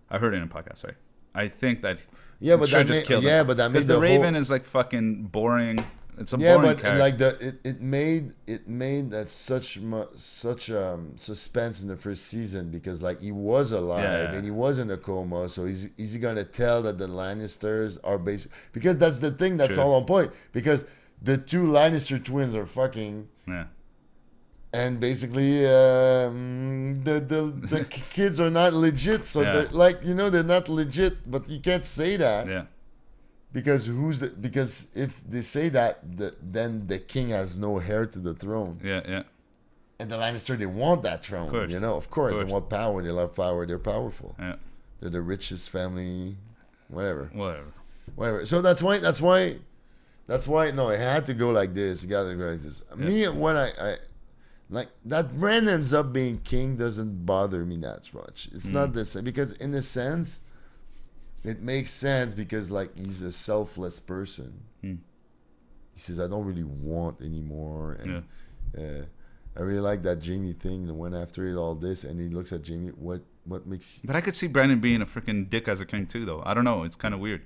I heard it in a podcast, right? I think that but that just killed him. But that made the Raven is like fucking boring. It's a boring character. Like it made that such suspense in the first season because like he was alive and he was in a coma. So is he gonna tell that the Lannisters are because that's the thing that's all on point because the 2 Lannister twins are fucking. Yeah. And basically, the kids are not legit. So they're like, they're not legit. But you can't say that. Yeah. Because because if they say that, then the king has no heir to the throne. Yeah. And the Lannister, they want that throne. Of course. They want power. They love power. They're powerful. Yeah. They're the richest family. Whatever. So that's why. No, it had to go like this. You gotta go like this. Yeah. Me, when I like that Bran ends up being king doesn't bother me that much. It's not the same because in a sense, it makes sense because like he's a selfless person. He says, "I don't really want anymore," and I really like that Jamie thing. And went after it all this, and he looks at Jamie. What makes? But I could see Brandon being a freaking dick as a king too, though. I don't know. It's kind of weird.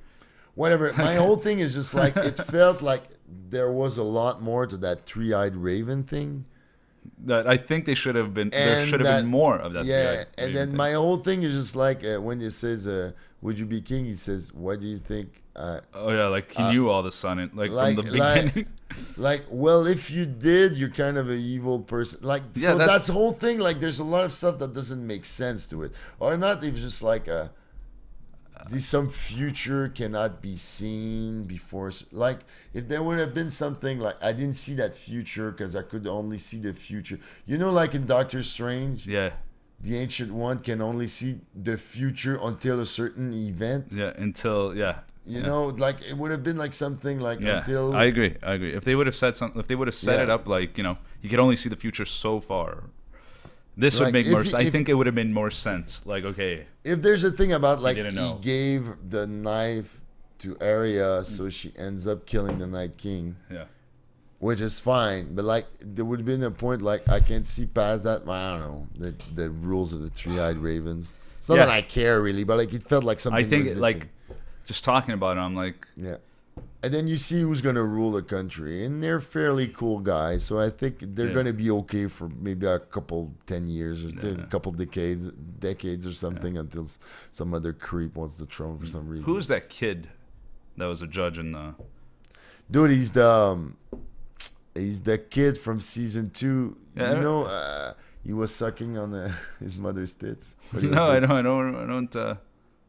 Whatever. My whole thing is just like it felt like there was a lot more to that 3-eyed raven thing. That I think they should have been. There should have been more of that. Yeah, and then my whole thing is just like when he says, "Would you be king?" He says, "What do you think?" Like he knew all the sun, like from the beginning. Well, if you did, you're kind of an evil person. So that's the whole thing. Like, there's a lot of stuff that doesn't make sense to it, or not. It's just like some future cannot be seen before. Like, if there would have been something like I didn't see that future because I could only see the future. Like in Doctor Strange. Yeah. The Ancient One can only see the future until a certain event. Yeah, until like it would have been like something like until. I agree. If they would have said something, if they would have set it up like you could only see the future so far. This would make more sense. I think it would have made more sense. Like, okay. If there's a thing about like he gave the knife to Arya, so she ends up killing the Night King. Yeah. Which is fine, but like there would have been a point like I can't see past that. I don't know the rules of the 3-eyed ravens. It's not that I care really, but like it felt like something. I think like just talking about it, I'm like And then you see who's gonna rule the country, and they're fairly cool guys. So I think they're gonna be okay for maybe a couple 10 years or a couple decades or something until some other creep wants the throne for some reason. Who's that kid that was a judge in the? Dude, he's the He's the kid from season 2. Yeah. You know, he was sucking on his mother's tits. But he was No, like- I don't.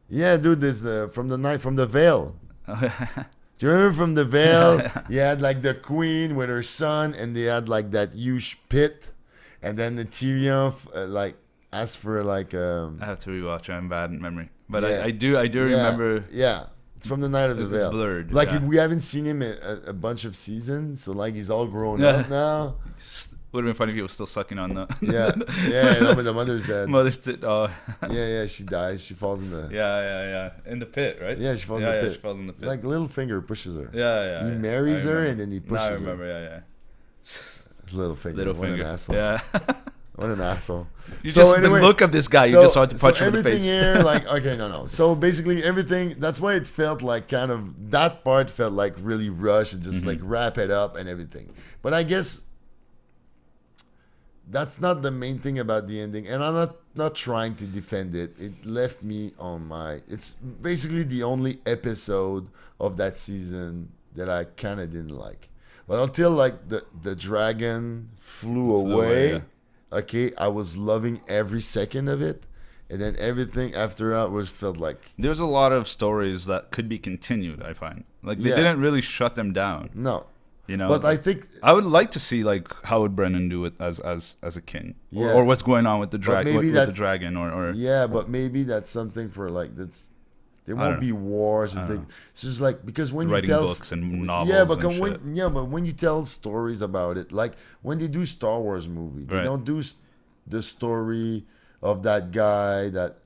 Yeah, dude, this from the Veil. Do you remember from the Veil? You had like the queen with her son, and they had like that huge pit, and then the Tyrion like asked for like. I have to rewatch. I'm bad in memory, but Yeah. I do remember. Yeah, it's from the Night of the It's Veil. blurred. Like yeah. we haven't seen him a bunch of seasons, so like he's all grown Yeah. up now. Would have been funny if he was still sucking on the Yeah, no, but the mother's dead. mother's tit. Oh, Yeah, she dies. She falls in the. yeah. In the pit, right? Yeah, she falls in the pit. She falls in the pit. Like Littlefinger pushes her. yeah. He yeah. marries I her remember. and then he Now pushes I her. remember. Yeah. Littlefinger. What an asshole. Yeah. What an asshole. You So just anyway, the look of this guy. You just want to punch him in the everything face. here, like, okay, no. So basically, everything. That's why it felt like kind of that part felt like really rushed and just like wrap it up and everything. But I guess that's not the main thing about the ending, and I'm not trying to defend it. It left me on my. It's basically the only episode of that season that I kind of didn't like. But until like the dragon flew away. yeah. Okay, I was loving every second of it, and then everything after that was felt like There's a lot of stories that could be continued. I find like they Yeah. didn't really shut them down. no. You know, But I think I would like to see like how would Brennan do it as a king, Yeah. or what's going on with the But maybe with that- the dragon, or yeah, but maybe that's something for like that's there I don't won't be wars and I don't things. It's just like because when writing you tell books and novels. yeah, but and shit. when you tell stories about it, like when they do Star Wars movie, they Right. don't do the story of that guy that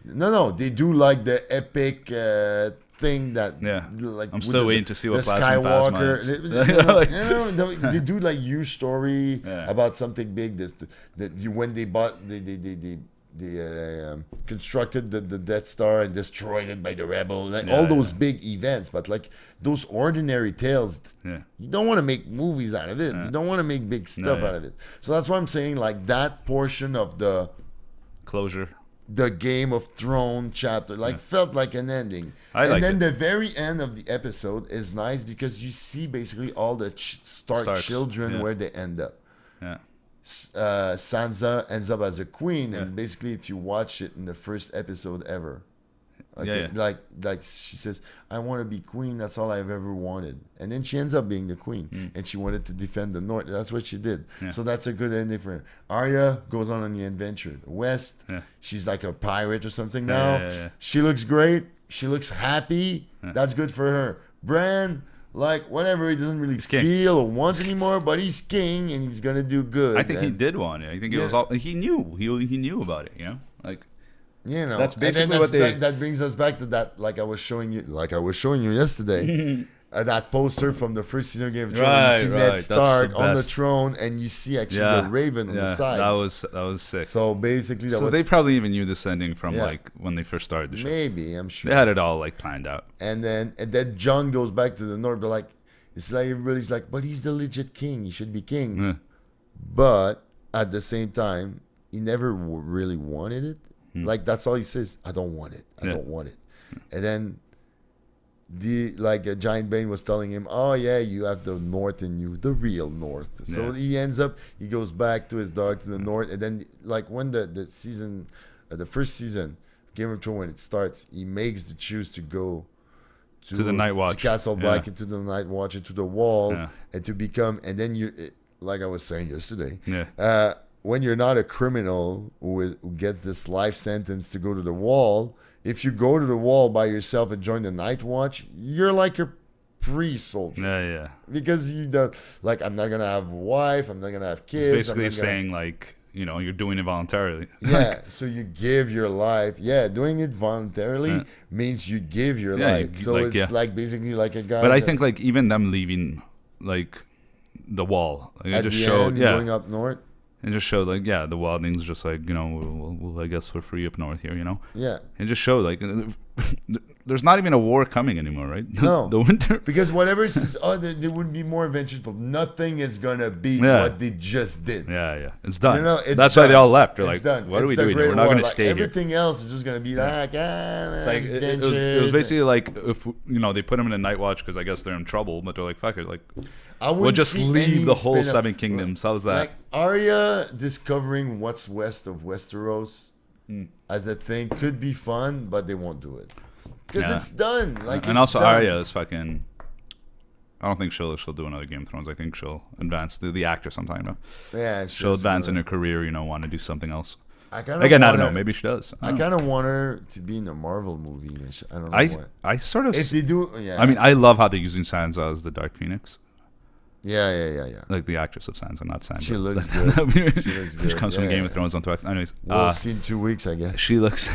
no, they do like the epic thing that Yeah. like I'm with still waiting to see what the Plasma Skywalker. is. They do like huge story Yeah. about something big that you when they bought they constructed the Death Star and destroyed it by the rebel, like all those big events. But like those ordinary tales, Yeah. you don't want to make movies out of it. You don't want to make big stuff out of it. So that's why I'm saying like that portion of Closure. the Game of Thrones chapter felt like an ending. I and liked then it. the very end of the episode is nice because you see basically all the Stark children yeah. where they end up. Yeah. Sansa ends up as a queen, and basically, if you watch it in the first episode ever, okay, Yeah. like she says, "I want to be queen. That's all I've ever wanted," and then she ends up being the queen, and she wanted to defend the North. That's what she did. Yeah. So that's a good ending for her. Arya goes on the adventure. West, she's like a pirate or something now. Yeah. She looks great. She looks happy. That's good for her. Bran. Like whatever, he doesn't really king. feel or want anymore, but he's king and he's gonna do good. I think he and- did want it. I think it was all he knew. He knew about it. You know, like You know, That's and then basically what they- that brings us back to that, like I was showing you yesterday, that poster from the first season of Game of Thrones. Right, you see right. Ned That's Stark the on the best. throne, and you see actually yeah, the Raven on the side. That was sick. So basically, that So was they probably even knew this ending from Yeah. like when they first started the show. maybe I'm sure. They had it all like planned out. And then John goes back to the North, but like it's like everybody's like, but he's the legit king. He should be king. Yeah. But at the same time, he never really wanted it. Like that's all he says. I don't want it. I Yeah. don't want it. And then Giant Bane was telling him, "Oh yeah, you have the North in you, the real North." So he ends up. He goes back to his dog to the North, and then like when the season, the first season, Game of Thrones when it starts, he makes the choose to go. To the Night Watch. to Castle Black, Yeah. into the Night Watch, into the Wall, Yeah. and to become. And then like I was saying yesterday, Yeah. when you're not a criminal who gets this life sentence to go to the Wall, if you go to the Wall by yourself and join the Night Watch, you're like a pre-soldier. Yeah. Because you don't, like, I'm not going to have a wife, I'm not going to have It's kids. basically I'm not gonna- saying like, you know, you're doing it voluntarily. Yeah, so you give your life. Yeah, doing it voluntarily Yeah. means you give your Yeah, life. you- So like, it's yeah. like basically like a guy But I that- think like even them leaving like the Wall, like, at it just the showed, end, yeah, going up north. it just showed like the wildlings just like, you know, we'll I guess we're free up north here, you know. Yeah. It just showed like there's not even a war coming anymore, right? No. The winter. Because whatever it says, there would be more adventures, but nothing is gonna beat what they just did. Yeah. It's done. You know, That's why they all left. They're it's like, done. what are we the doing? Great We're not War. going to Like, stay here. everything else is just gonna be like, It's like it was basically like if they put them in a night watch because I guess they're in trouble, but they're like, fuck it, like we'll just leave the whole Seven Kingdoms. How's that? Like Arya discovering what's west of Westeros as a thing could be fun, but they won't do it because it's done. Like, and also Arya is fucking. I don't think she'll do another Game of Thrones. I think she'll advance the actress I'm talking about. Yeah, she'll advance in her career. Want to do something else. I don't know. Maybe she does. I kind of want her to be in a Marvel movie. I don't know why. I sort of. If they do, yeah. I mean, I love how they're using Sansa as the Dark Phoenix. Yeah. Like the actress of Sansa, not Sansa. She looks good. She comes from Game of Thrones on Twix. Anyways, we'll see in 2 weeks, I guess. She looks.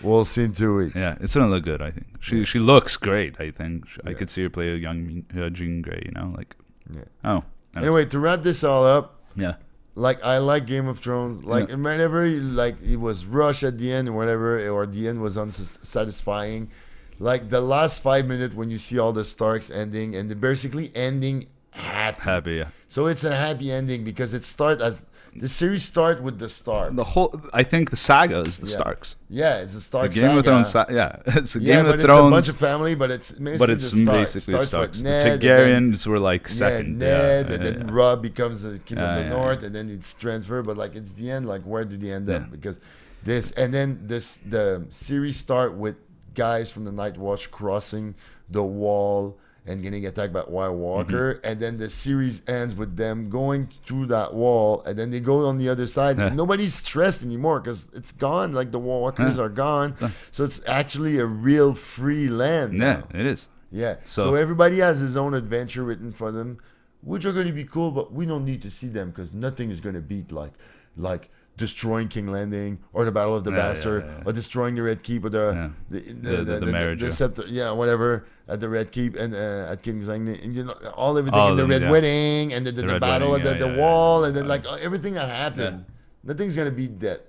We'll see in 2 weeks. Yeah, it's gonna look good. I think she looks great. I think I could see her play a young Jean Grey. Like. Yeah. Oh. Anyway, to wrap this all up. Yeah. Like, I like Game of Thrones. Like, whenever it was rushed at the end or whatever, or the end was unsatisfying. Like the last 5 minutes when you see all the Starks ending and they're basically ending happy. Yeah. So it's a happy ending because the series start with the Stark. I think the saga is the Starks. Yeah, it's a Stark saga. Game of Thrones. It's a Game of Thrones. It's a bunch of family, but it's basically basically Starks. The Targaryens were like second. Ned, and then Robb becomes the king of the North, and then it's transferred. But like it's the end. Like where do they end up? Because the series start with guys from the Night Watch crossing the wall and getting attacked by White Walker, and then the series ends with them going through that wall, and then they go on the other side. And nobody's stressed anymore because it's gone. Like the Walkers are gone, so it's actually a real free land now. Yeah, it is. Yeah, so everybody has his own adventure written for them, which are going to be cool, but we don't need to see them because nothing is going to beat like destroying King Landing or the Battle of the Bastard or destroying the Red Keep or the marriage, the scepter, whatever at the Red Keep and at King's Landing, and everything in the Red Wedding and the battle at the wall and then like everything that happened. Nothing's gonna beat that.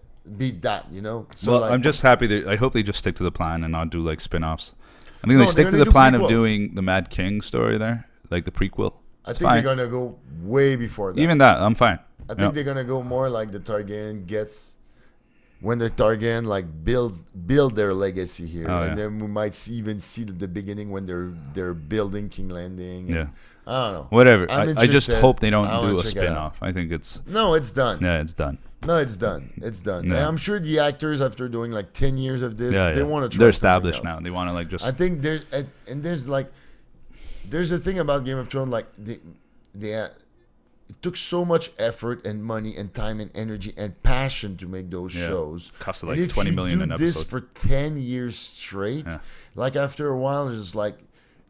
So well, I'm just happy I hope they just stick to the plan and not do like spin-offs. I think they stick to the plan of doing the Mad King story there, like the prequel. I think they're gonna go way before that. Even that, I'm fine. I think they're gonna go more like the Targaryen gets when the Targaryen like build their legacy here, and then we might even see the beginning when they're building King Landing. I don't know. Whatever. I just hope they don't do a spin-off. I think it's done. Yeah, it's done. No, it's done. It's done. Yeah. And I'm sure the actors, after doing like 10 years of this, they want to try. They're established now. They want to like just. I think there's a thing about Game of Thrones, like it took so much effort and money and time and energy and passion to make those shows. Costed like $20 million an episode. This for 10 years straight, like after a while, it's just like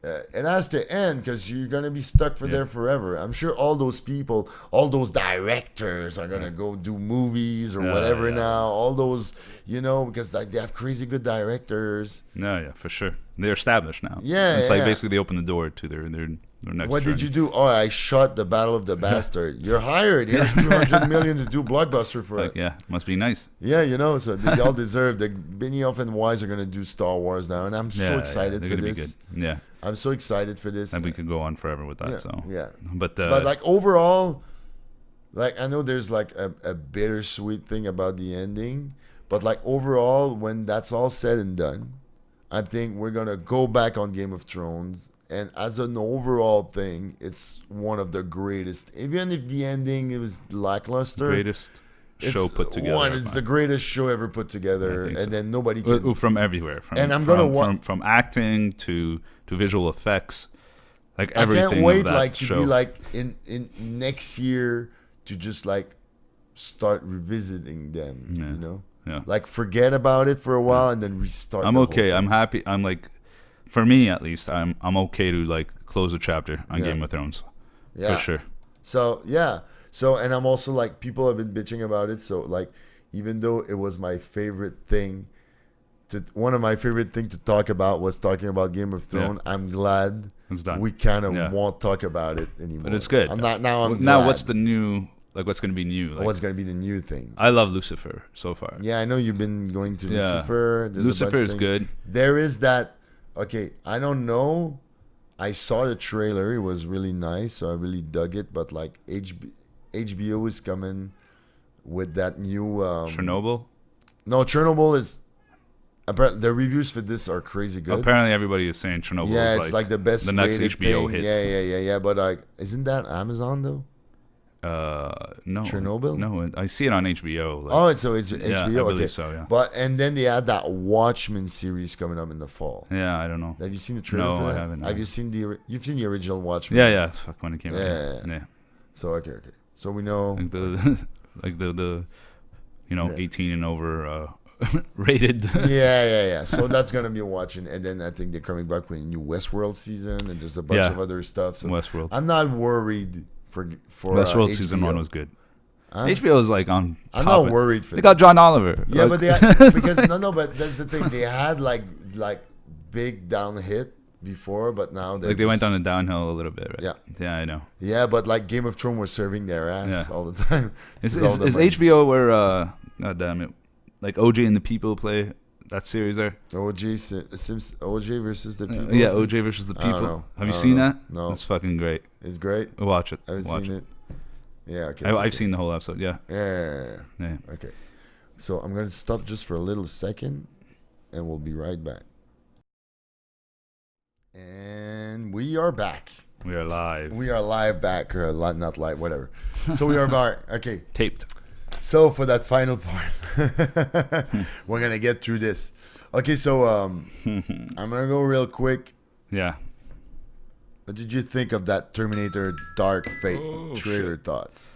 it has to end because you're gonna be stuck there forever. I'm sure all those people, all those directors are gonna go do movies or whatever now. All those, because like they have crazy good directors. Yeah, for sure. They're established now. Yeah, it's like basically they open the door to their next. What did you do? Oh, I shot the Battle of the Bastard. You're hired. Here's $200 million to do blockbuster for it. Yeah, must be nice. Yeah, so they all deserve. The Benioff and Weiss are gonna do Star Wars now, and I'm so excited for this. Be good. Yeah, I'm so excited for this. And we could go on forever with that. But like overall, like I know there's like a bittersweet thing about the ending, but like overall, when that's all said and done, I think we're gonna go back on Game of Thrones. And as an overall thing, it's one of the greatest. Even if the ending it was lackluster, greatest show put together. It's the greatest show ever put together, and then nobody can from everywhere. From acting to visual effects, like everything. I can't wait to be like in next year to just like start revisiting them. Like forget about it for a while and then restart. I'm okay. I'm happy. I'm like. For me, at least, I'm okay to like close a chapter on Game of Thrones, for sure. So and I'm also like people have been bitching about it. So like, even though it was my favorite thing, one of my favorite thing to talk about was talking about Game of Thrones. I'm glad it's done. We kind of won't talk about it anymore. But it's good. I'm not now. I'm now glad. What's the new like what's gonna be new. Like, What's gonna be the new thing? I love Lucifer so far. Yeah, I know you've been going to Yeah. Lucifer. There's a Lucifer bunch of is things. good. There is that. Okay, I don't know. I saw the trailer. It was really nice, so I really dug it. But like HBO is coming with that new Chernobyl. No, Chernobyl is. The reviews for this are crazy good. Apparently, everybody is saying Chernobyl. Yeah, is it's like the best. the next rated HBO thing. hit. Yeah. But like, isn't that Amazon though? No. Chernobyl? No, I see it on HBO. Like, Oh, it's HBO. I Okay, believe so. Yeah. But and then they had that Watchmen series coming up in the fall. Yeah, I don't know. Have you seen the trailer No, for that? I haven't, no. Have you seen you've seen the original Watchmen? Yeah. Fuck, when it came out. Yeah. Yeah. So okay. So we know. Like the like the Yeah. 18 and over rated. Yeah. So that's gonna be watching, and then I think they're coming back with a new Westworld season, and there's a bunch Yeah. of other stuff. So Westworld. I'm not worried for Westworld HBO. season 1 was good. Huh? HBO is like on. I'm top not of it. worried for They them. got John Oliver. Yeah, Like- but they because but that's the thing. They had like big down hit before, but now they're like they went just- down a downhill a little bit. Right? Yeah. Yeah, I know. Yeah, but like Game of Thrones was serving their ass Yeah. all the time. Is With all the money. HBO where God damn it, like OJ and the People play that series there? OJ versus the people. Yeah, OJ versus the I don't People. know. Have you I don't seen know. that? No. It's fucking great. It's great. Watch it. I haven't Watch seen it. it. Yeah, okay. I've seen the whole episode. Yeah. Yeah. Yeah. Okay. So I'm going to stop just for a little second and we'll be right back. And we are back. We are live. We are live back, or not live, whatever. So we are back. Okay. Taped. So for that final part, we're going to get through this. Okay, so I'm going to go real quick. Yeah. What did you think of that Terminator Dark Fate trailer shit. thoughts?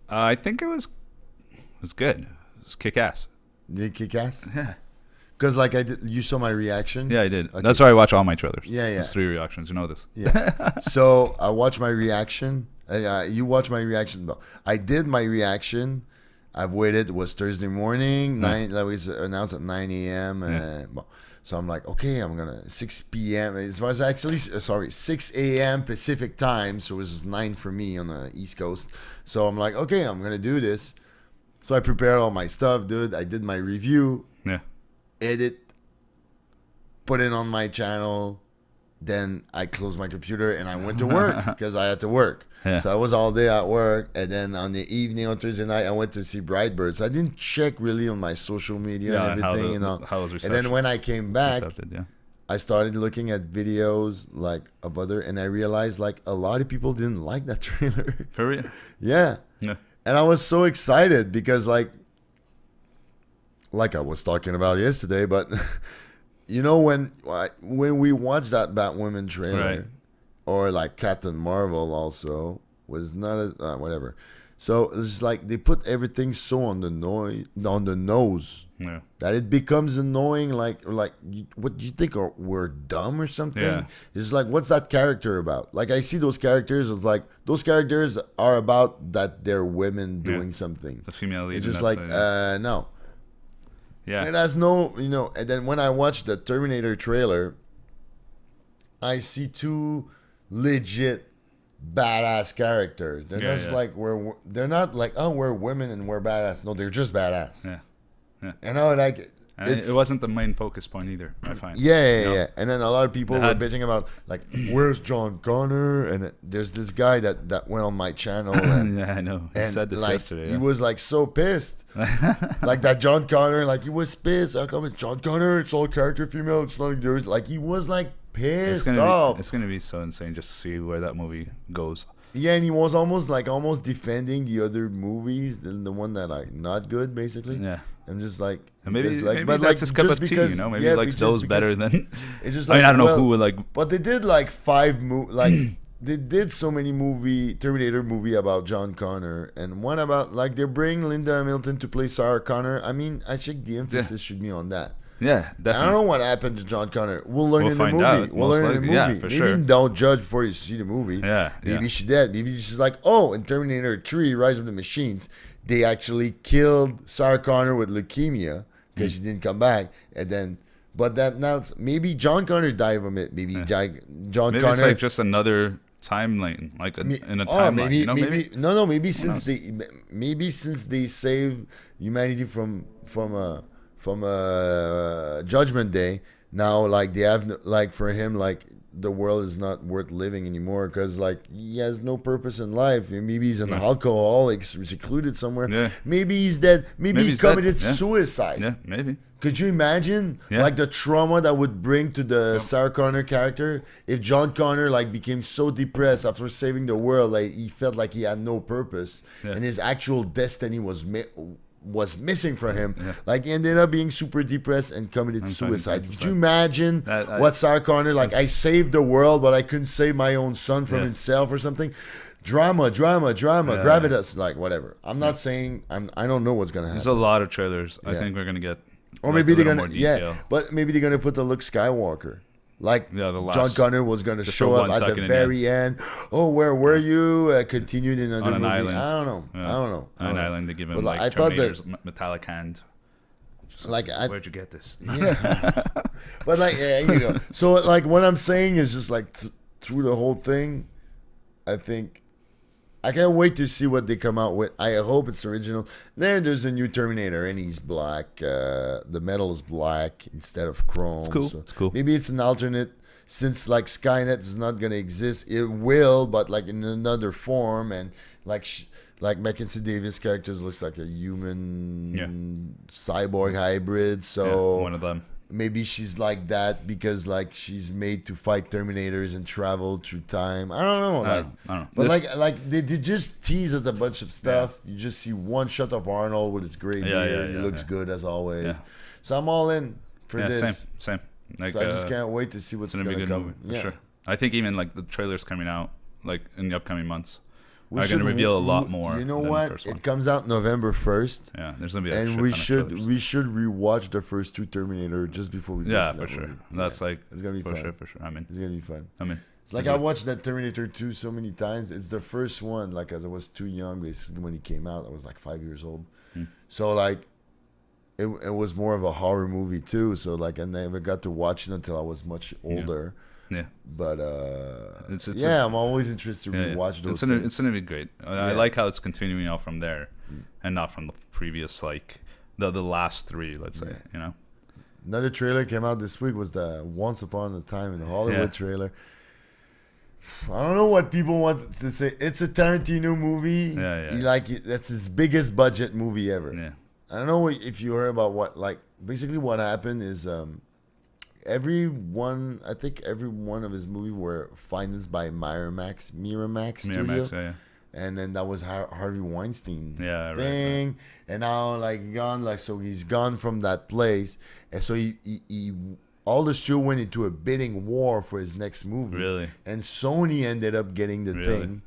I think it was good. It was kick ass. Did it kick ass? Yeah. Because like you saw my reaction. Yeah, I did. Okay. That's why I watch all my trailers. Yeah. There's 3 reactions. You know this. Yeah. So I watched my reaction. You watched my reaction. No, I did my reaction. I've waited. It was Thursday morning. 9. That was announced at 9 a.m. So I'm like, okay, I'm gonna 6 p.m. It was actually 6 a.m. Pacific time. So it was 9 for me on the East Coast. So I'm like, okay, I'm gonna do this. So I prepared all my stuff, dude. I did my review, Yeah. edit, put it on my channel. Then I closed my computer and I went to work because I had to work. Yeah. So I was all day at work. And then on the evening on Thursday night, I went to see Brightburn. So I didn't check really on my social media and everything. How was And reception? then when I came back, Accepted, yeah. I started looking at videos like of other, and I realized like a lot of people didn't like that trailer. For real? Yeah. Yeah. And I was so excited because like I was talking about yesterday, but you know when we watched that Batwoman trailer, Right. or like Captain Marvel also was not a, whatever. So it's like they put everything so on the nose Yeah. that it becomes annoying. Like what do you think? We're dumb or something? Yeah. It's like, what's that character about? Like I see those characters. It's like those characters are about that they're women doing something. The female lead. It's in just that like side, no. yeah. And that's no, and then when I watched the Terminator trailer, I see 2 legit badass characters. They're just like they're not like, oh, we're women and we're badass. No, they're just badass. Yeah. Yeah. And I like it. And it wasn't the main focus point either, I find. Yeah. And then a lot of people They were had- bitching about like, where's John Connor? And there's this guy that went on my channel and Yeah, I know. He and said this like yesterday. he Yeah. was like so pissed, like that John Connor, like he was pissed. How come it's John Connor? It's all character female. It's not like he was like pissed off. It's gonna be so insane just to see where that movie goes. Yeah, and he was almost defending the other movies, the one that are not good, basically. Yeah. I'm just like, And maybe because, like, maybe but that's like his cup just of tea, because, you know? Maybe yeah, he likes just those because better than. It's just I like, mean, I don't know well, who would like. But they did like 5 like they did so many Terminator movie about John Connor, and one about like they bring Linda Hamilton to play Sarah Connor. I mean, I think the emphasis should be on that. Yeah, I definitely. don't know what happened to John Connor. We'll learn We'll in the find movie. out, We'll most learn in the likely. movie. Yeah, for Maybe sure. don't judge before you see the movie. Yeah, Maybe yeah. she's dead. Maybe she's like, oh, in Terminator 3, Rise of the Machines, they actually killed Sarah Connor with leukemia because she didn't come back. And then, but that now maybe John Connor died from it. Maybe John Maybe Connor. it's like just another timeline, like in a Oh, timeline. maybe, You know, maybe since they saved humanity from Judgment Day. Now, like they have like for him, like the world is not worth living anymore because like he has no purpose in life. Maybe he's an alcoholic, secluded somewhere. Yeah. Maybe he's dead. Maybe he he's dead. committed Yeah. suicide. Yeah, maybe. Could you imagine Yeah. like the trauma that would bring to the Sarah Connor character if John Connor like became so depressed after saving the world, like he felt like he had no purpose and his actual destiny was missing from him. Yeah. Like he ended up being super depressed and committed suicide. Could you suicide. imagine what Sarah Connor like? I saved the world, but I couldn't save my own son from himself or something. Drama, gravitas, like whatever. I'm not saying I don't know what's gonna happen. There's a lot of trailers. I think we're gonna get. Or like, maybe a they're little gonna more detail. but maybe they're gonna put the Luke Skywalker. Like the last, John Connor was gonna just show for up 1 at the second in very end. Oh, where were you? Continued in another On an movie. island. I don't know. Yeah. I don't know. On an island, they give him But, like I thought that- Terminator's metallic hand. Like Where'd you get this? yeah. But like yeah, you go. So like what I'm saying is just like through the whole thing, I think I can't wait to see what they come out with. I hope it's original. There's a new Terminator and he's black. The metal is black instead of chrome. It's cool. So It's cool. Maybe it's an alternate. Since like Skynet is not gonna exist, it will, but like in another form. And like Mackenzie Davis' characters looks like a human cyborg hybrid. So one of them. maybe she's like that because like she's made to fight Terminators and travel through time. I don't know. I don't know. But like they just tease us a bunch of stuff. You just see one shot of Arnold with his gray beard. He looks good as always. Yeah. So I'm all in for this. Same. Like, So I just can't wait to see what's it's gonna be a gonna good come. movie for sure. I think even like the trailers coming out like in the upcoming months We are should going to reveal a lot more. You know than what? The first one. It comes out November 1st. Yeah, there's gonna be a And shit we ton of should trailers. rewatch the first two Terminator just before we go Yeah, see for that sure. movie. That's Yeah. like It's gonna be for fun. sure. I mean, It's gonna be fun. It's like Yeah. I watched that Terminator 2 so many times. It's the first one, like as I was too young basically when he came out. I was like 5 years old. So like it was more of a horror movie too. So like I never got to watch it until I was much older. Yeah. But It's I'm always interested to rewatch those things. It's gonna be great. I like how it's continuing out from there, and not from the previous like the last three. Let's say you know. Another trailer came out this week was the Once Upon a Time in Hollywood trailer. I don't know what people want to say. It's a Tarantino movie. That's his biggest budget movie ever. Yeah. I don't know if you heard about basically what happened is every one of his movies were financed by Miramax Studio. Yeah. And then that was Harvey Weinstein thing. Right. And now so he's gone from that place. And so he all the studio went into a bidding war for his next movie. Really? And Sony ended up getting the Really? thing.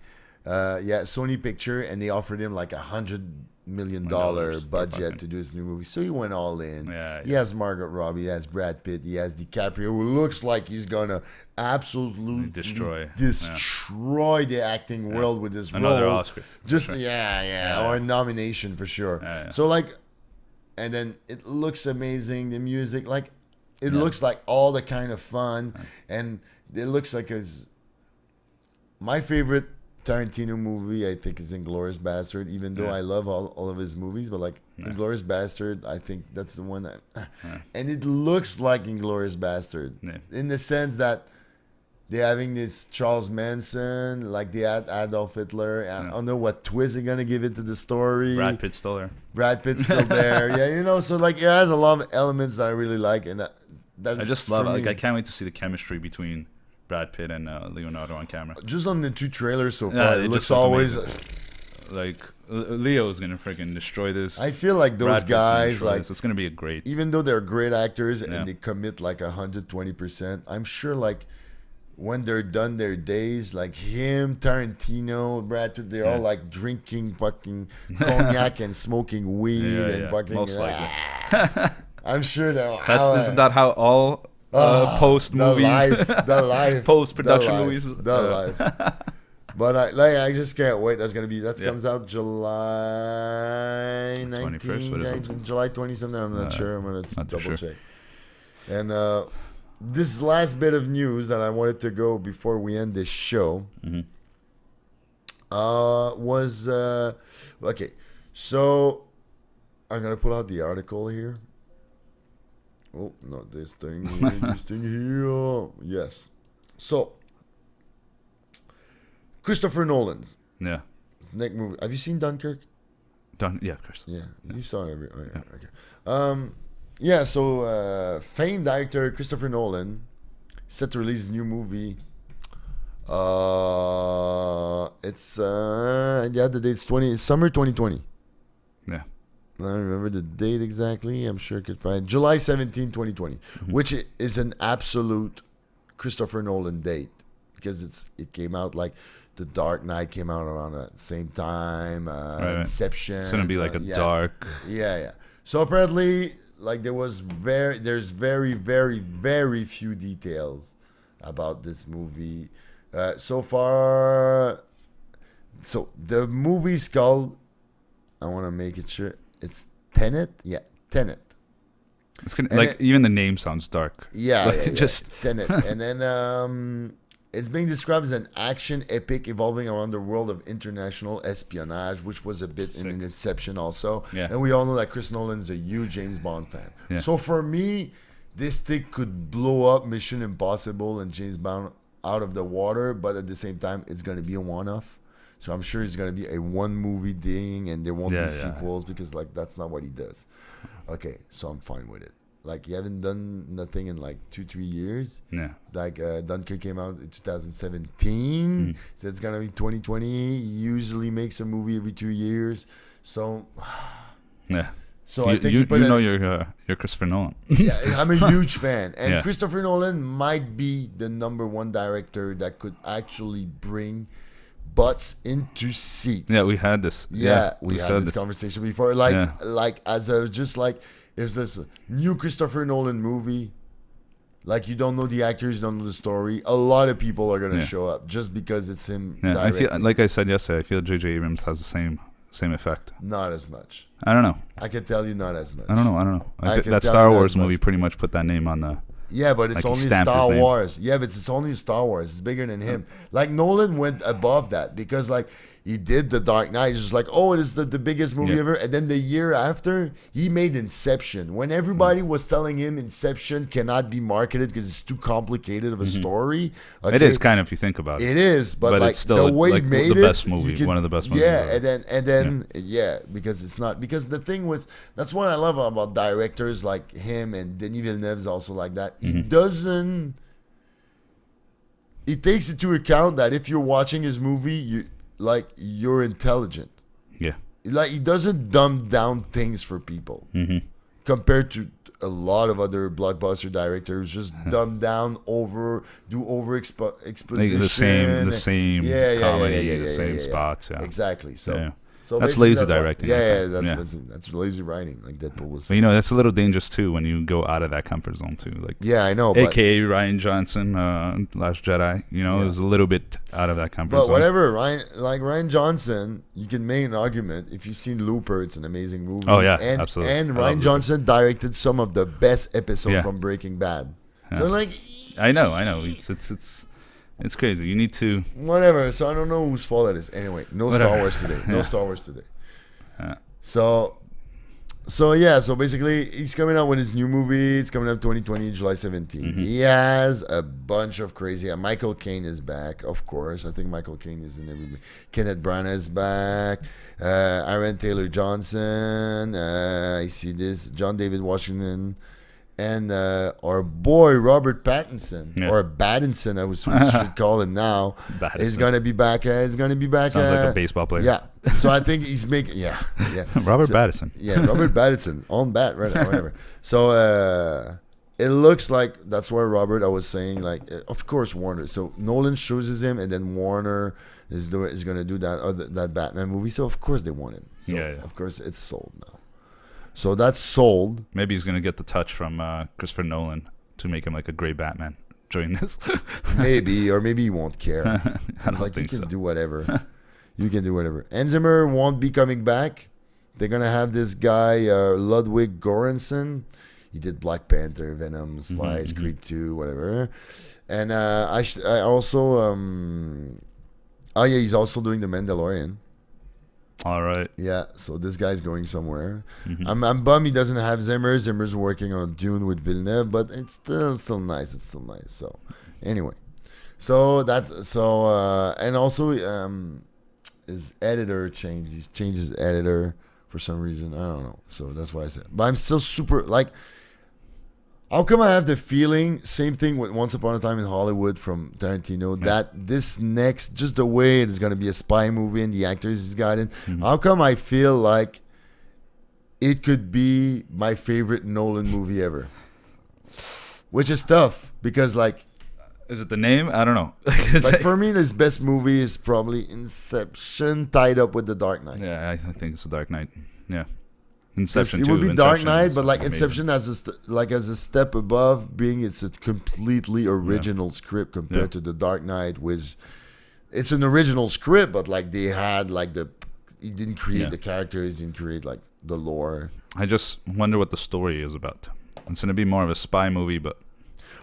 Sony Picture, and they offered him like $100 million budget to do his new movie. So he went all in. He has Margot Robbie, he has Brad Pitt, he has DiCaprio, who looks like he's gonna absolutely destroy the acting world with this Another role. Oscar. Just or a nomination for sure. So like, and then it looks amazing. The music, like, it looks like all the kind of fun, and it looks like my favorite Tarantino movie, I think, is Inglourious Bastard. Even though I love all of his movies, but like Inglourious Bastard, I think that's the one that, and it looks like Inglourious Bastard in the sense that they're having this Charles Manson, like they had Adolf Hitler. And I don't know what twist they're gonna give it to the story. Brad Pitt's still there. Brad Pitt's still there. So like it has a lot of elements that I really like, and that I just love it. Like I can't wait to see the chemistry between Brad Pitt and Leonardo on camera. Just on the two trailers so far, it looks always like Leo's gonna freaking destroy this. I feel like those guys, like it's gonna be a great. Even though they're great actors and they commit like 120%, I'm sure like when they're done their days, like him, Tarantino, Brad Pitt, they're all like drinking fucking cognac and smoking weed and fucking. Most likely. I'm sure that. Isn't that how all post movies, the life, post production movies, life. But I just can't wait. That comes out July 21st. What is it? July 20 something. I'm not sure. I'm gonna double check. And this last bit of news that I wanted to go before we end this show was okay. So I'm gonna pull out the article here. Oh, not this thing. This thing here. Yes. So Christopher Nolan's next movie. Have you seen Dunkirk? Yeah, of course. Yeah, you saw it. Okay. So famed director Christopher Nolan set to release a new movie. The date's summer 2020. Yeah. I don't remember the date exactly. I'm sure I could find July 17, 2020, which is an absolute Christopher Nolan date because it came out like The Dark Knight came out around the same time. Inception. It's gonna be like a dark. Yeah. So apparently, like there's very, very, very few details about this movie so far. So the movie's called. I want to make it sure it's Tenet. Yeah, Tenet. It's gonna even the name sounds dark. Yeah, just Tenet, and then it's being described as an action epic evolving around the world of international espionage, which was a bit in Inception also. Yeah. And we all know that Chris Nolan's a huge James Bond fan. Yeah. So for me, this thing could blow up Mission Impossible and James Bond out of the water, but at the same time, it's going to be a one-off. So I'm sure it's going to be a one-movie thing, and there won't be sequels because like that's not what he does. Okay, so I'm fine with it. Like, you haven't done nothing in like 2-3 years. Yeah. Like, Dunkirk came out in 2017. So it's going to be 2020. He usually makes a movie every 2 years. So, yeah. So I think you're Christopher Nolan. Yeah, I'm a huge fan. And Christopher Nolan might be the number one director that could actually bring butts into seats. Yeah, we had this. Yeah, we had this conversation before. Like as a just like, is this a new Christopher Nolan movie? Like, you don't know the actors, you don't know the story. A lot of people are gonna show up just because it's him. Yeah, I feel like I said yesterday. I feel J.J. Abrams has the same effect. Not as much. I don't know. I can tell you not as much. I don't know. That Star Wars movie pretty much put that name on the. Yeah, but it's only Star Wars. Yeah, but it's only Star Wars. It's bigger than him. Like, Nolan went above that because, like, he did The Dark Knight. He's just like, oh, it is the biggest movie ever. And then the year after, he made Inception. When everybody was telling him Inception cannot be marketed because it's too complicated of a story. Okay, it is kind of, if you think about it. It is, but like, it's still the way he made the best movie, one of the best movies. Yeah, and then because it's not, because the thing was, that's what I love about directors like him, and Denis Villeneuve is also like that. He doesn't. He takes into account that if you're watching his movie, you're intelligent. Yeah. Like, he doesn't dumb down things for people compared to a lot of other blockbuster directors. Just dumb down, exposition. The same comedy, the same spots. Yeah. Exactly. So that's lazy directing. That's lazy writing, like Deadpool was saying. But, that's a little dangerous too when you go out of that comfort zone too. Like, yeah, I know. AKA Ryan Johnson, Last Jedi. It was a little bit out of that comfort zone. But whatever, Ryan Johnson, you can make an argument. If you've seen Looper, it's an amazing movie. Oh yeah, absolutely. And Ryan Johnson directed some of the best episodes from Breaking Bad. Yeah. So I know. It's crazy. You need to... Whatever. So I don't know whose fault it is. Anyway, Star Wars today. No Star Wars today. Yeah. So basically, he's coming out with his new movie. It's coming out 2020, July 17. He has a bunch of crazy... Michael Caine is back, of course. I think Michael Caine is in every... Kenneth Branagh is back. Aaron Taylor Johnson. I see this. John David Washington. And our boy Robert Pattinson, or Pattinson, I should call him now, is gonna be back. Sounds like a baseball player. Yeah. So I think he's making. Robert Pattinson. Yeah, Robert Pattinson on bat, right? Whatever. So it looks like that's why Robert. I was saying, like, of course Warner. So Nolan chooses him, and then Warner is gonna do that Batman movie. So of course they want him. So of course it's sold now. So that's sold. Maybe he's going to get the touch from Christopher Nolan to make him like a great Batman during this. Maybe, or maybe he won't care. I don't think you can do whatever. You can do whatever. Hans Zimmer won't be coming back. They're going to have this guy, Ludwig Göransson. He did Black Panther, Venom, Slice, Creed 2, whatever. And I also he's also doing The Mandalorian. All right. Yeah, so this guy's going somewhere. I'm bummed he doesn't have Zimmer. Zimmer's working on Dune with Villeneuve, but it's still nice. It's still nice. So anyway, so and also his editor changed. He's changed his editor for some reason. I don't know. So that's why I said. But I'm still super like. How come I have the feeling, same thing with Once Upon a Time in Hollywood from Tarantino, that this next, just the way it is going to be a spy movie and the actors he's got in, how come I feel like it could be my favorite Nolan movie ever? Which is tough, because like... Is it the name? I don't know. Like for me, his best movie is probably Inception, tied up with The Dark Knight. Yeah, I think it's The Dark Knight. Yeah. Inception. It Too. would be Inception Dark Knight, but like amazing. Inception as a step above, being it's a completely original script compared to The Dark Knight, which it's an original script, but like they had like he didn't create the characters, didn't create like the lore. I just wonder what the story is about. It's gonna be more of a spy movie, but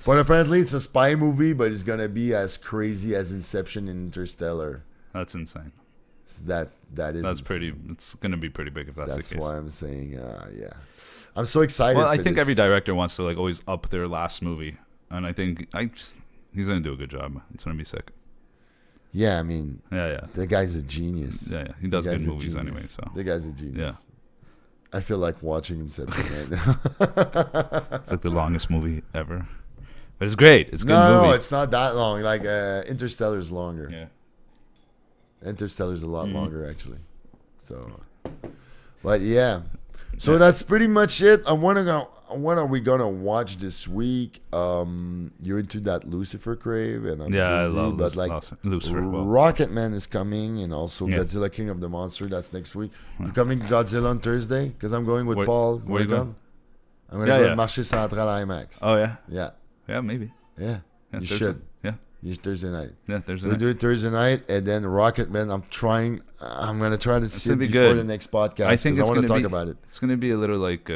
apparently it's a spy movie, but it's gonna be as crazy as Inception and Interstellar. that's insane. That's insane. Pretty. It's gonna be pretty big if that's the case. That's why I'm saying, yeah. I'm so excited. Well, I think every director wants to like always up their last movie, and I think he's gonna do a good job. It's gonna be sick. Yeah, I mean, yeah. The guy's a genius. Yeah. He does good movies anyway. So the guy's a genius. Yeah. I feel like watching Inception right now. It's like the longest movie ever, but it's great. It's a good movie. No, it's not that long. Like Interstellar's longer. Yeah. Interstellar's a lot longer actually. So, but yeah. So that's pretty much it. What are we gonna watch this week? You're into that Lucifer crave, and I'm busy, I love but like Lucifer. Rocketman is coming, and also Yeah. Godzilla King of the Monster. That's next week. You coming to Godzilla on Thursday? Because I'm going with Paul. Where you going? I'm gonna go to Marché Central IMAX. Oh yeah. Yeah, Maybe. yeah. You Thursday. should. Yeah. Thursday night. Yeah. Thursday. We do it Thursday night, and then Rocketman. I'm gonna try to see it be before good. the next podcast. I think I it's want to gonna talk be, about it. It's gonna be a little like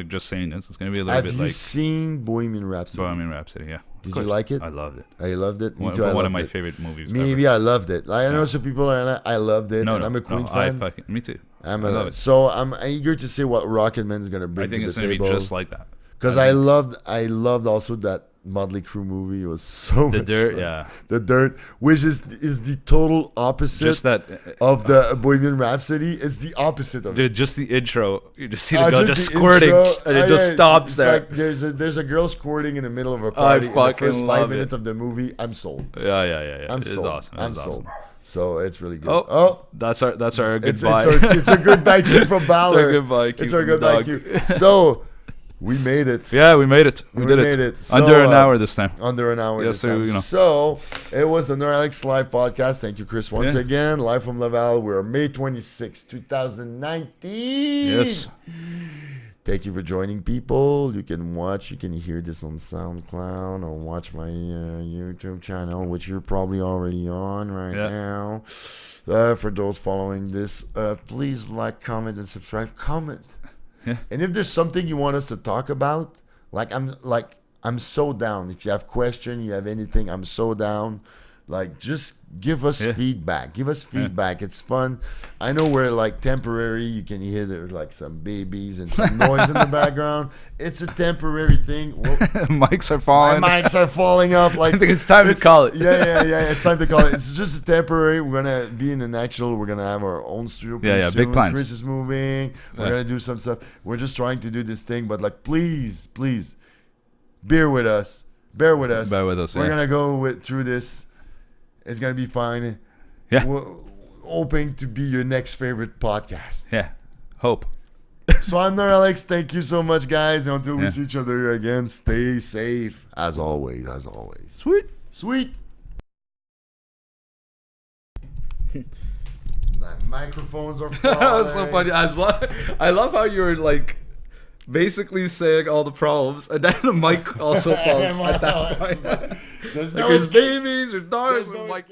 just saying this. It's gonna be a little bit Have like you seen Bohemian Rhapsody? Bohemian Rhapsody. Yeah. Did you like it? I loved it. I loved it. Me One, too. I one of loved my it. favorite movies. Maybe I loved it. Like, I know some people are not. I loved it, and I'm a Queen fan. Me too. I love it. So I'm eager to see what Rocketman is gonna bring I think to it's the gonna table. be just like that. Because I loved also that Motley Crue movie. It was so The much Dirt, fun. yeah. The Dirt, which is the total opposite Just that of the Bohemian Rhapsody. It's the opposite of it. dude. Just the intro. You just see the girl just the squirting, intro. and it just stops it's there. Like there's a girl squirting in the middle of a party. In the fucking first 5 love minutes it. of the movie, I'm sold. Yeah. I'm It's sold. awesome. I'm It's sold. awesome. So it's really good. Oh, that's our goodbye. It's a goodbye cue from Ballard. It's our goodbye cue It's our from the goodbye dog. cue. So we made it. Yeah, we made it. We did made it. it. So, Under an hour this time. Under an hour. Yeah, this so, time. you know. So it was the Neuralex Live podcast. Thank you, Chris, once Yeah. again. Live from Laval. We're May 26, 2019. Yes. Thank you for joining, people. You can hear this on SoundCloud or watch my YouTube channel, which you're probably already on right now. For those following this, please like, comment, and subscribe. Comment. Yeah. And if there's something you want us to talk about, I'm so down. If you have questions, you have anything, I'm so down. Like, just give us feedback. Give us feedback. It's fun. I know we're like temporary. You can hear there like some babies and some noise in the background. It's a temporary thing. Mics are falling. My mics are falling off. Like, I think it's time to call it. Yeah. It's time to call it. It's just a temporary. We're gonna be in the actual. We're gonna have our own studio. Pretty soon. Big plans. Chris is moving. We're gonna do some stuff. We're just trying to do this thing, but like, please, bear with us. Bear with us. We're gonna go through this. It's gonna be fine. Yeah. We're hoping to be your next favorite podcast. Yeah. Hope. So I'm Neuralex. Thank you so much, guys. Until we see each other again, stay safe. As always. Sweet. My microphones are falling. That's so funny. I love how you're like basically saying all the problems, and then the mic also falls at that point. There's Like no there's escape. babies or dogs. There's no Like,